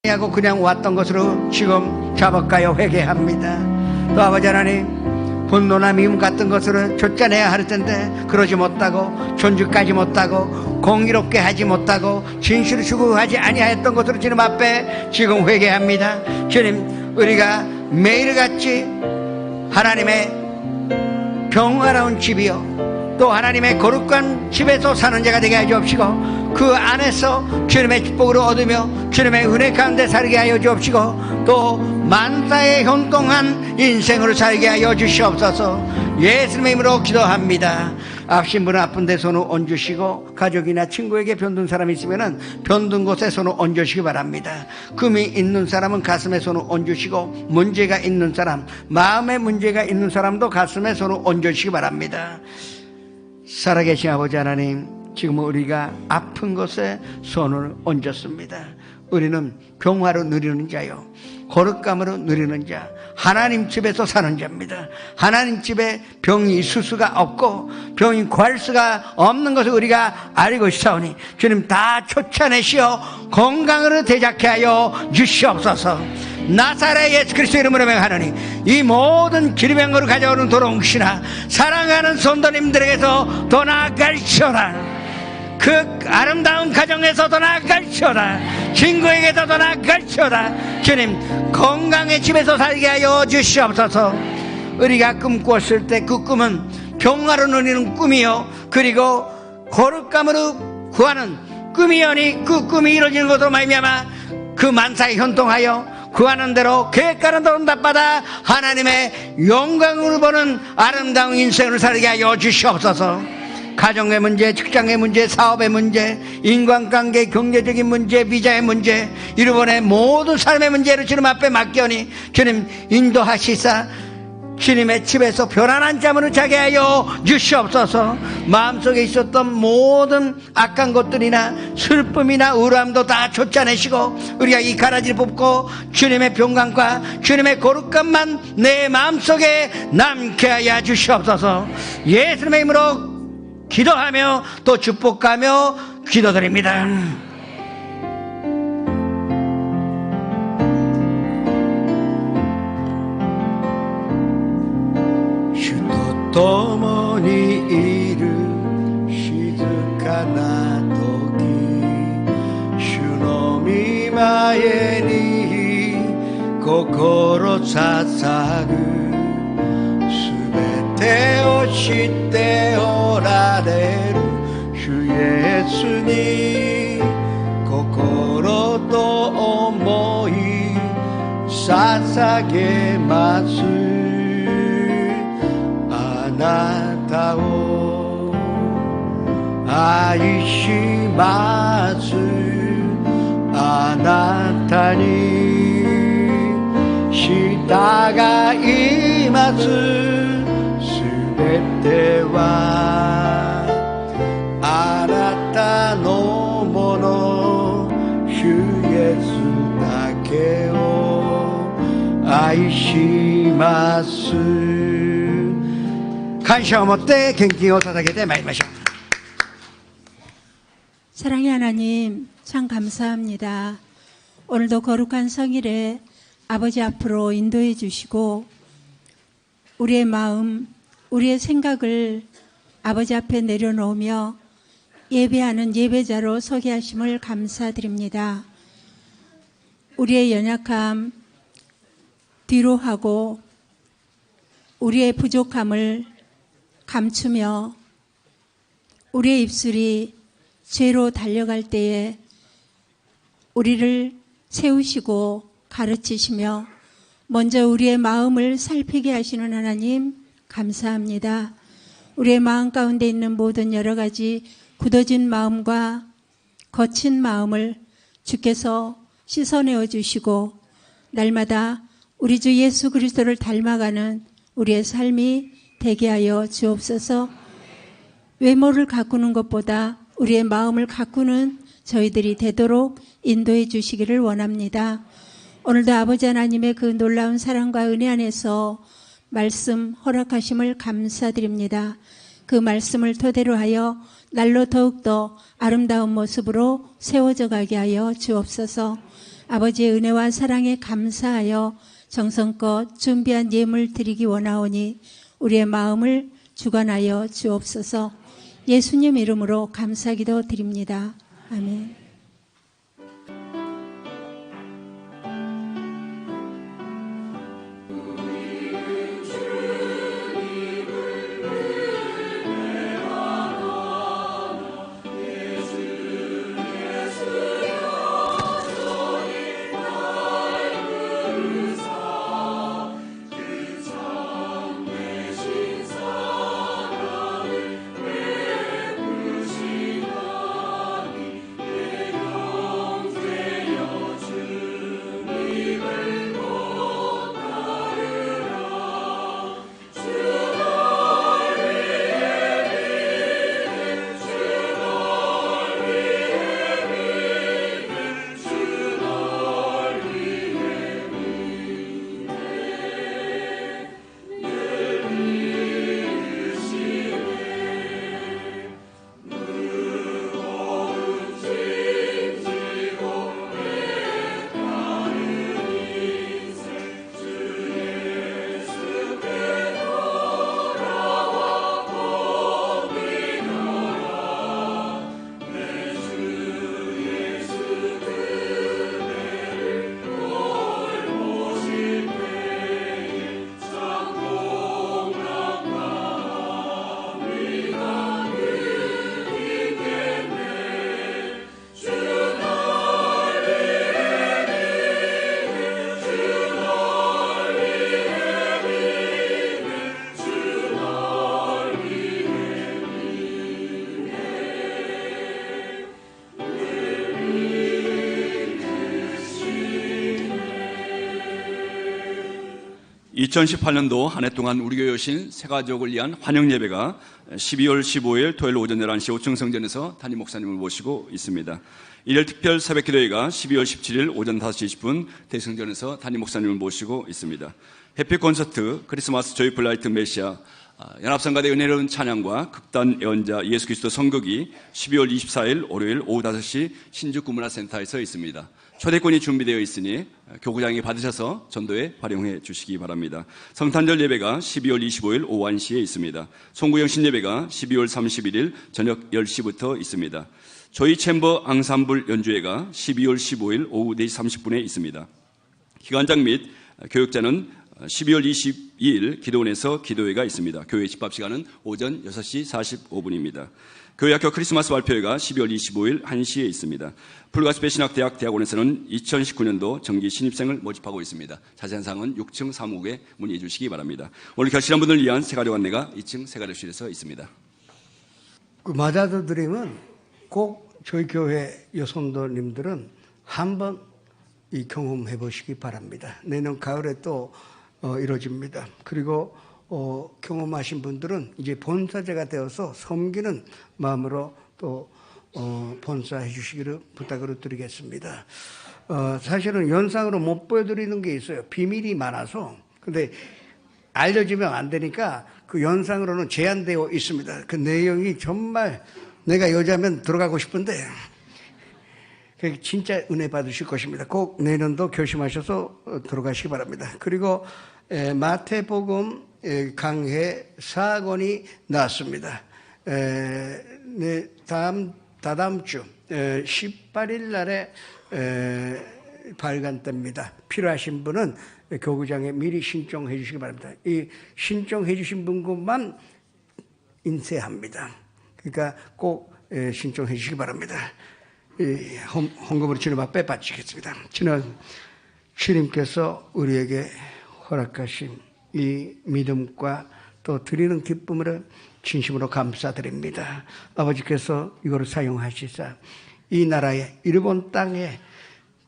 아니하고 그냥 왔던 것으로 지금 잡아가요 회개합니다. 또 아버지 하나님 분노나 미움 같은 것으로 쫓아내야 할 텐데 그러지 못하고 존중까지 못하고 공의롭게 하지 못하고 진실을 추구하지 아니하였던 것으로 주님 앞에 지금 회개합니다. 주님 우리가 매일같이 하나님의 평화로운 집이요 또 하나님의 거룩한 집에서 사는 자가 되게 하여 주옵시고 그 안에서 주님의 축복을 얻으며 주님의 은혜 가운데 살게 하여 주옵시고 또 만사에 현동한 인생으로 살게 하여 주시옵소서. 예수님의 이름으로 기도합니다. 아프신 분은 아픈 데 손을 얹으시고 가족이나 친구에게 병든 사람이 있으면 병든 곳에 손을 얹으시기 바랍니다. 금이 있는 사람은 가슴에 손을 얹으시고 문제가 있는 사람 마음에 문제가 있는 사람도 가슴에 손을 얹으시기 바랍니다. 살아계신 아버지 하나님 지금 우리가 아픈 곳에 손을 얹었습니다. 우리는 평화로 누리는 자요 거룩감으로 누리는 자 하나님 집에서 사는 자입니다. 하나님 집에 병이 있을 수가 없고 병이 구할 수가 없는 것을 우리가 알고 있사오니 주님 다 쫓아내시어 건강으로 되찾게 하여 주시옵소서. 나사렛 예수 그리스도 이름으로 명하노니 이 모든 기름행으로 가져오는 도롱시나 사랑하는 성도님들에게서 더 나아갈지어다. 그 아름다운 가정에서 더 나아갈지어다. 친구에게서 더 나아갈지어다. 주님 건강의 집에서 살게 하여 주시옵소서. 우리가 꿈꿨을 때 그 꿈은 평화로 누리는 꿈이요 그리고 거룩감으로 구하는 꿈이오니 그 꿈이 이루어지는 것으로 말미암아 그 만사에 현동하여 구하는 대로 계획가는 더 응답받아 하나님의 영광을 보는 아름다운 인생을 살게 하여 주시옵소서. 가정의 문제, 직장의 문제, 사업의 문제, 인간관계, 경제적인 문제, 비자의 문제, 일본의 모든 삶의 문제를 주님 앞에 맡겨니 주님 인도하시사 주님의 집에서 편안한 잠을 자게 하여 주시옵소서. 마음속에 있었던 모든 악한 것들이나 슬픔이나 우울함도 다 쫓아내시고 우리가 이 가라지를 뽑고 주님의 평강과 주님의 거룩감만 내 마음속에 남게 하여 주시옵소서. 예수님의 이름으로 기도하며 또 축복하며 기도드립니다. 주도共にいる静かな時主の御前に心捧ぐすべてを知っておられる主イエスに心と思い捧げますあなたを愛しますがいますすべてはあなたのもの主イエスだけを愛します感謝を持って献金を捧げてまいりましょう。 사랑의 하나님, 참 감사합니다. 오늘도 거룩한 성일에 아버지 앞으로 인도해 주시고 우리의 마음, 우리의 생각을 아버지 앞에 내려놓으며 예배하는 예배자로 서게 하심을 감사드립니다. 우리의 연약함 뒤로 하고 우리의 부족함을 감추며 우리의 입술이 죄로 달려갈 때에 우리를 세우시고 가르치시며 먼저 우리의 마음을 살피게 하시는 하나님 감사합니다. 우리의 마음 가운데 있는 모든 여러 가지 굳어진 마음과 거친 마음을 주께서 씻어내어 주시고 날마다 우리 주 예수 그리스도를 닮아가는 우리의 삶이 되게 하여 주옵소서. 외모를 가꾸는 것보다 우리의 마음을 가꾸는 저희들이 되도록 인도해 주시기를 원합니다. 오늘도 아버지 하나님의 그 놀라운 사랑과 은혜 안에서 말씀 허락하심을 감사드립니다. 그 말씀을 토대로 하여 날로 더욱더 아름다운 모습으로 세워져 가게 하여 주옵소서. 아버지의 은혜와 사랑에 감사하여 정성껏 준비한 예물 드리기 원하오니 우리의 마음을 주관하여 주옵소서. 예수님 이름으로 감사기도 드립니다. 아멘. (2018년도) 한 해 동안 우리 교회 오신 새가족을 위한 환영 예배가 12월 15일 토요일 오전 11시 5층 성전에서 담임 목사님을 모시고 있습니다. 일요일 특별 새벽 기도회가 12월 17일 오전 5시 20분 대성전에서 담임 목사님을 모시고 있습니다. 해피 콘서트 크리스마스 조이풀 라이트 메시아 연합성가대 은혜로운 찬양과 극단 예언자 예수 그리스도 선거기 12월 24일 월요일 오후 5시 신주 구문화센터에서 있습니다. 초대권이 준비되어 있으니 교구장에 받으셔서 전도에 활용해 주시기 바랍니다. 성탄절 예배가 12월 25일 오후 1시에 있습니다. 송구영 신예배가 12월 31일 저녁 10시부터 있습니다. 조이 챔버 앙삼블 연주회가 12월 15일 오후 4시 30분에 있습니다. 기관장 및 교육자는 12월 22일 기도원에서 기도회가 있습니다. 교회 집합 시간은 오전 6시 45분입니다. 교회학교 크리스마스 발표회가 12월 25일 1시에 있습니다. 풀가스페 신학대학 대학원에서는 2019년도 정기 신입생을 모집하고 있습니다. 자세한 사항은 6층 사무국에 문의해 주시기 바랍니다. 오늘 결실한 분을 위한 세가족 안내가 2층 세가족실에서 있습니다. 그 마다도 드림은 꼭 저희 교회 여성도님들은 한번 이 경험해 보시기 바랍니다. 내년 가을에 또 이루어집니다. 그리고 경험하신 분들은 이제 본사제가 되어서 섬기는 마음으로 또 본사해 주시기를 부탁을 드리겠습니다. 사실은 영상으로 못 보여드리는 게 있어요. 비밀이 많아서. 근데 알려지면 안 되니까 그 영상으로는 제한되어 있습니다. 그 내용이 정말 내가 여자면 들어가고 싶은데 진짜 은혜 받으실 것입니다. 꼭 내년도 결심하셔서 들어가시기 바랍니다. 그리고 마태복음 강해 4권이 나왔습니다. 다다음 주 18일 날에 발간됩니다. 필요하신 분은 교구장에 미리 신청해 주시기 바랍니다. 이 신청해 주신 분만 인쇄합니다. 그러니까 꼭 신청해 주시기 바랍니다. 헌금으로 주님 앞에 바치겠습니다. 주님께서 우리에게 허락하신 이 믿음과 또 드리는 기쁨으로 진심으로 감사드립니다. 아버지께서 이거를 사용하시사 이 나라의 일본 땅에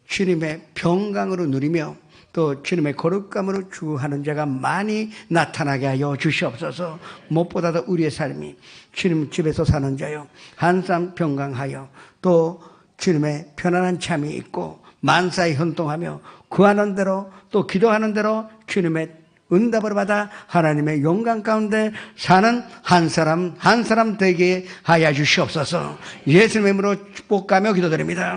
주님의 평강으로 누리며 또 주님의 거룩감으로 주하는 자가 많이 나타나게 하여 주시옵소서. 무엇보다도 우리의 삶이 주님 집에서 사는 자요 한산 평강하여 또 주님의 편안한 잠이 있고 만사에 현동하며 구하는 대로 또 기도하는 대로 주님의 응답을 받아 하나님의 영광 가운데 사는 한 사람 한 사람 되게 하여 주시옵소서. 예수님의 이름으로 축복하며 기도드립니다.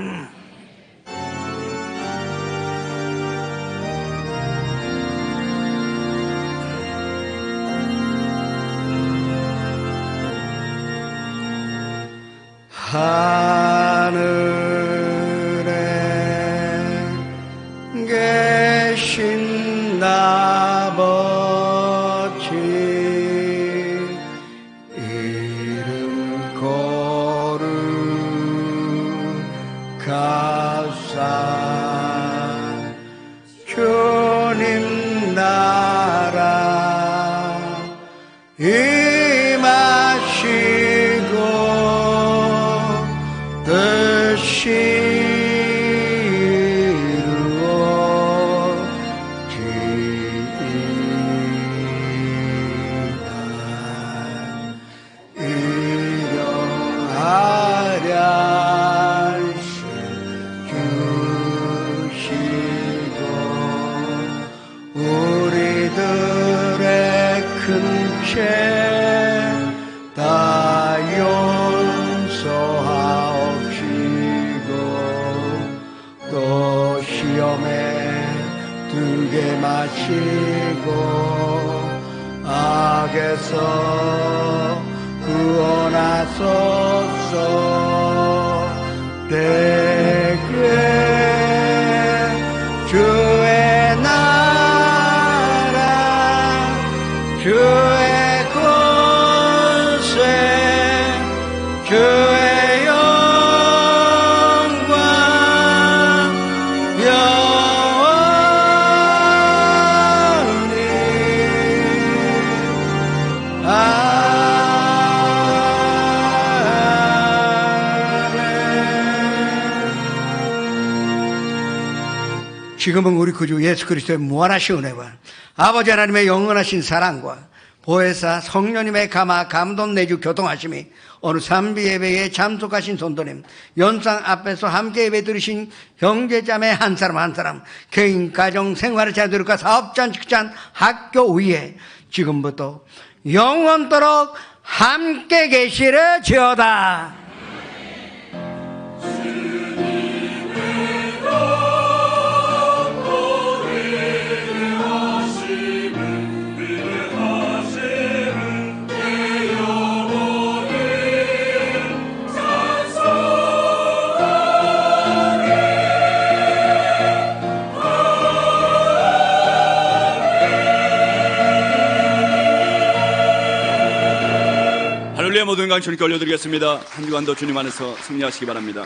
하늘에 계신 아버지 이름 거룩하사 주님 나라 임하시고 다 용서하옵시고 또 시험에 들게 마시고 악에서 구원하소서. 대개 주의 나라 주의 주의 영광 영원히 아멘. 지금은 우리 구주 예수 그리스도의 무한하신 은혜와 아버지 하나님의 영원하신 사랑과 보혜사 성령님의 감화 감동 내주 교통하심이 어느 삼비 예배에 참석하신 성도님, 연상 앞에서 함께 예배 드리신 형제자매 한 사람 한 사람, 개인 가정 생활의 자들과 사업장 직장 학교 위에 지금부터 영원토록 함께 계시려지어다. 모든 영광 주님께 올려드리겠습니다. 한 주간도 주님 안에서 승리하시기 바랍니다.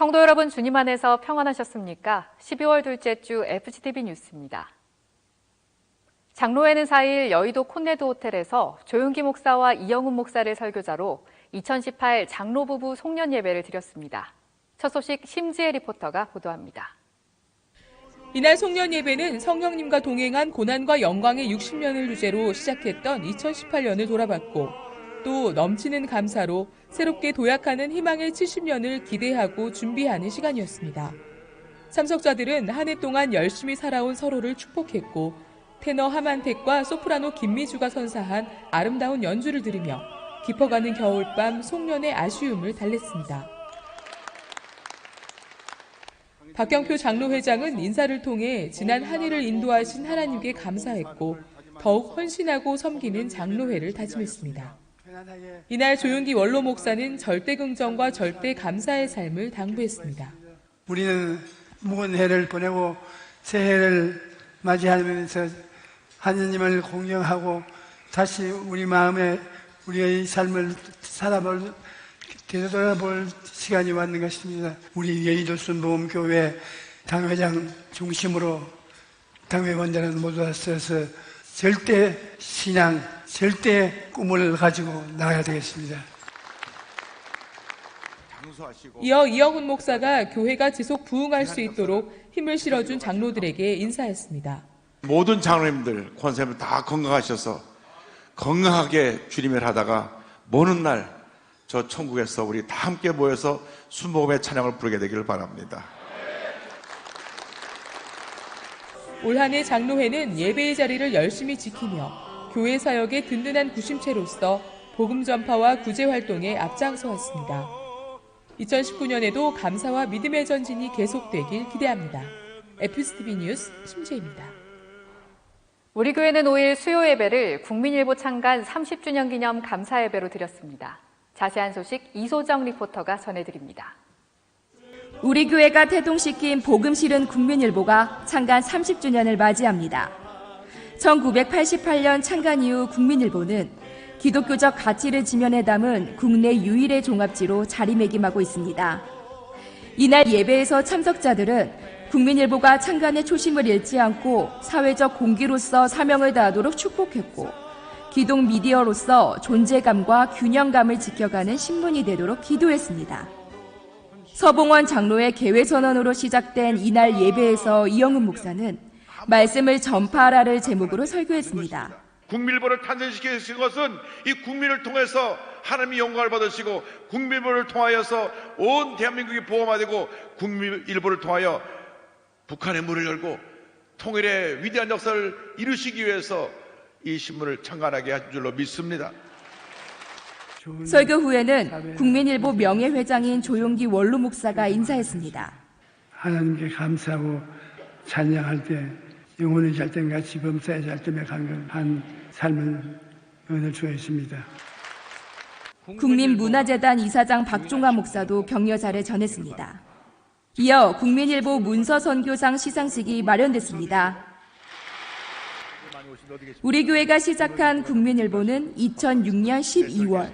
성도 여러분, 주님 안에서 평안하셨습니까? 12월 둘째 주 FGTV 뉴스입니다. 장로회는 4일 여의도 콘네드 호텔에서 조윤기 목사와 이영훈 목사를 설교자로 2018 장로 부부 송년 예배를 드렸습니다. 첫 소식 심지혜 리포터가 보도합니다. 이날 송년 예배는 성령님과 동행한 고난과 영광의 60년을 주제로 시작했던 2018년을 돌아봤고 또 넘치는 감사로 새롭게 도약하는 희망의 70년을 기대하고 준비하는 시간이었습니다. 참석자들은 한 해 동안 열심히 살아온 서로를 축복했고 테너 하만택과 소프라노 김미주가 선사한 아름다운 연주를 들으며 깊어가는 겨울밤 송년의 아쉬움을 달랬습니다. 박경표 장로회장은 인사를 통해 지난 한 해를 인도하신 하나님께 감사했고 더욱 헌신하고 섬기는 장로회를 다짐했습니다. 이날 조윤기 원로 목사는 절대 긍정과 절대 감사의 삶을 당부했습니다. 우리는 무거운 해를 보내고 새해를 맞이하면서 하느님을 공경하고 다시 우리 마음에 우리의 삶을 되돌아볼 시간이 왔는 것입니다. 우리 여의도 순복음교회 당회장 중심으로 당회원들은 모두 와서 절대 신앙, 절대 꿈을 가지고 나가야 되겠습니다. 이어 이영훈 목사가 교회가 지속 부흥할 수 있도록 힘을 실어준 장로들에게 인사했습니다. 모든 장로님들, 권사님들 다 건강하셔서 건강하게 주님을 하다가 먼 날 저 천국에서 우리 다 함께 모여서 순복음의 찬양을 부르게 되기를 바랍니다. 올 한 해 장로회는 예배의 자리를 열심히 지키며 교회 사역의 든든한 구심체로서 복음 전파와 구제 활동에 앞장서 왔습니다. 2019년에도 감사와 믿음의 전진이 계속되길 기대합니다. FGTV 뉴스 심지혜입니다. 우리 교회는 5일 수요 예배를 국민일보 창간 30주년 기념 감사 예배로 드렸습니다. 자세한 소식 이소정 리포터가 전해드립니다. 우리 교회가 태동시킨 복음 실은 국민일보가 창간 30주년을 맞이합니다. 1988년 창간 이후 국민일보는 기독교적 가치를 지면에 담은 국내 유일의 종합지로 자리매김하고 있습니다. 이날 예배에서 참석자들은 국민일보가 창간의 초심을 잃지 않고 사회적 공기로서 사명을 다하도록 축복했고 기독 미디어로서 존재감과 균형감을 지켜가는 신문이 되도록 기도했습니다. 서봉원 장로의 개회선언으로 시작된 이날 예배에서 이영훈 목사는 말씀을 전파하라를 제목으로 설교했습니다. 국민일보를 탄생시키신 것은 이 국민을 통해서 하나님이 영광을 받으시고 국민일보를 통하여서 온 대한민국이 보호하되고 국민일보를 통하여 북한의 문을 열고 통일의 위대한 역사를 이루시기 위해서 이 신문을 창간하게 한 줄로 믿습니다. 설교 후에는 국민일보 명예회장인 조용기 원로 목사가 인사했습니다. 하나님께 감사하고 찬양할 때 영혼의 잘됨과 지범사의 잘됨에 강건한 삶을 은을 주었습니다. 국민문화재단 이사장 박종화 목사도 격려사를 전했습니다. 이어 국민일보 문서선교상 시상식이 마련됐습니다. 우리 교회가 시작한 국민일보는 2006년 12월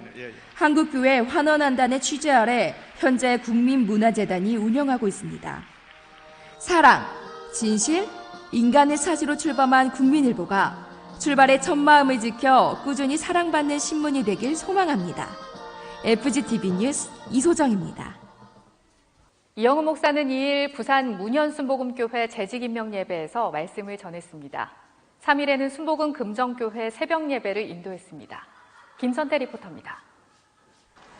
한국교회 환원한단의 취재 아래 현재 국민문화재단이 운영하고 있습니다. 사랑, 진실, 인간의 사시로 출범한 국민일보가 출발의 첫 마음을 지켜 꾸준히 사랑받는 신문이 되길 소망합니다. FGTV 뉴스 이소정입니다. 이영훈 목사는 2일 부산 문현순복음교회 재직임명 예배에서 말씀을 전했습니다. 3일에는 순복음 금정교회 새벽 예배를 인도했습니다. 김선태 리포터입니다.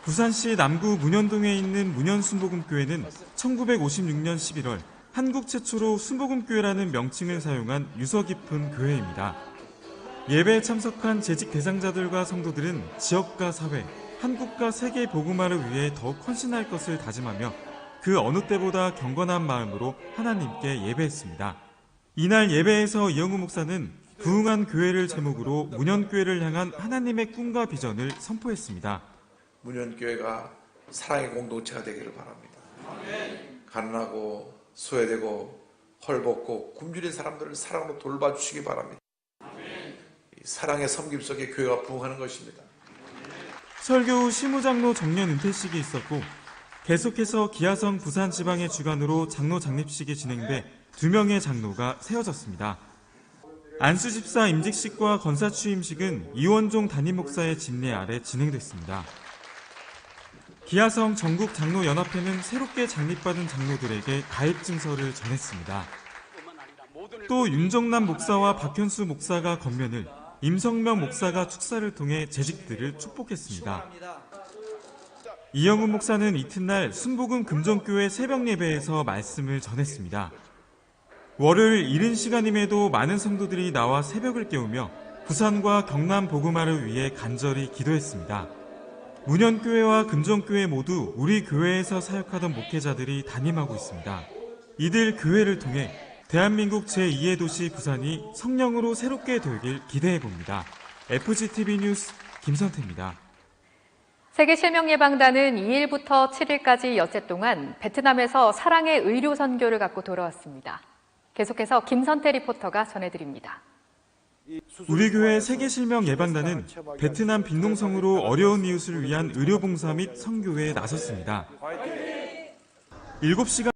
부산시 남구 문현동에 있는 문현순복음교회는 1956년 11월 한국 최초로 순복음교회라는 명칭을 사용한 유서 깊은 교회입니다. 예배에 참석한 재직 대상자들과 성도들은 지역과 사회, 한국과 세계 복음화를 위해 더욱 헌신할 것을 다짐하며 그 어느 때보다 경건한 마음으로 하나님께 예배했습니다. 이날 예배에서 이영훈 목사는 부흥한 교회를 제목으로 문현교회를 향한 하나님의 꿈과 비전을 선포했습니다. 문현교회가 사랑의 공동체가 되기를 바랍니다. 가난하고 소외되고 헐벗고 굶주린 사람들을 사랑으로 돌봐주시기 바랍니다. 사랑의 섬김 속에 교회가 부흥하는 것입니다. 설교 후 시무장로 정년 은퇴식이 있었고 계속해서 기아성 부산지방의 주관으로 장로 장립식이 진행돼 2명의 장로가 세워졌습니다. 안수집사 임직식과 건사 취임식은 이원종 담임 목사의 집례 아래 진행됐습니다. 기아성 전국장로연합회는 새롭게 장립받은 장로들에게 가입 증서를 전했습니다. 또 윤정남 목사와 박현수 목사가 건면을, 임성명 목사가 축사를 통해 재직들을 축복했습니다. 이영훈 목사는 이튿날 순복음 금정교회 새벽 예배에서 말씀을 전했습니다. 월요일 이른 시간임에도 많은 성도들이 나와 새벽을 깨우며 부산과 경남 복음화를 위해 간절히 기도했습니다. 문현교회와 금정교회 모두 우리 교회에서 사역하던 목회자들이 담임하고 있습니다. 이들 교회를 통해 대한민국 제2의 도시 부산이 성령으로 새롭게 되길 기대해봅니다. FGTV 뉴스 김선태입니다. 세계실명예방단은 2일부터 7일까지 엿새 동안 베트남에서 사랑의 의료 선교를 갖고 돌아왔습니다. 계속해서 김선태 리포터가 전해드립니다. 우리 교회 세계실명예방단은 베트남 빈농성으로 어려운 이웃을 위한 의료봉사 및 선교에 나섰습니다. 7시간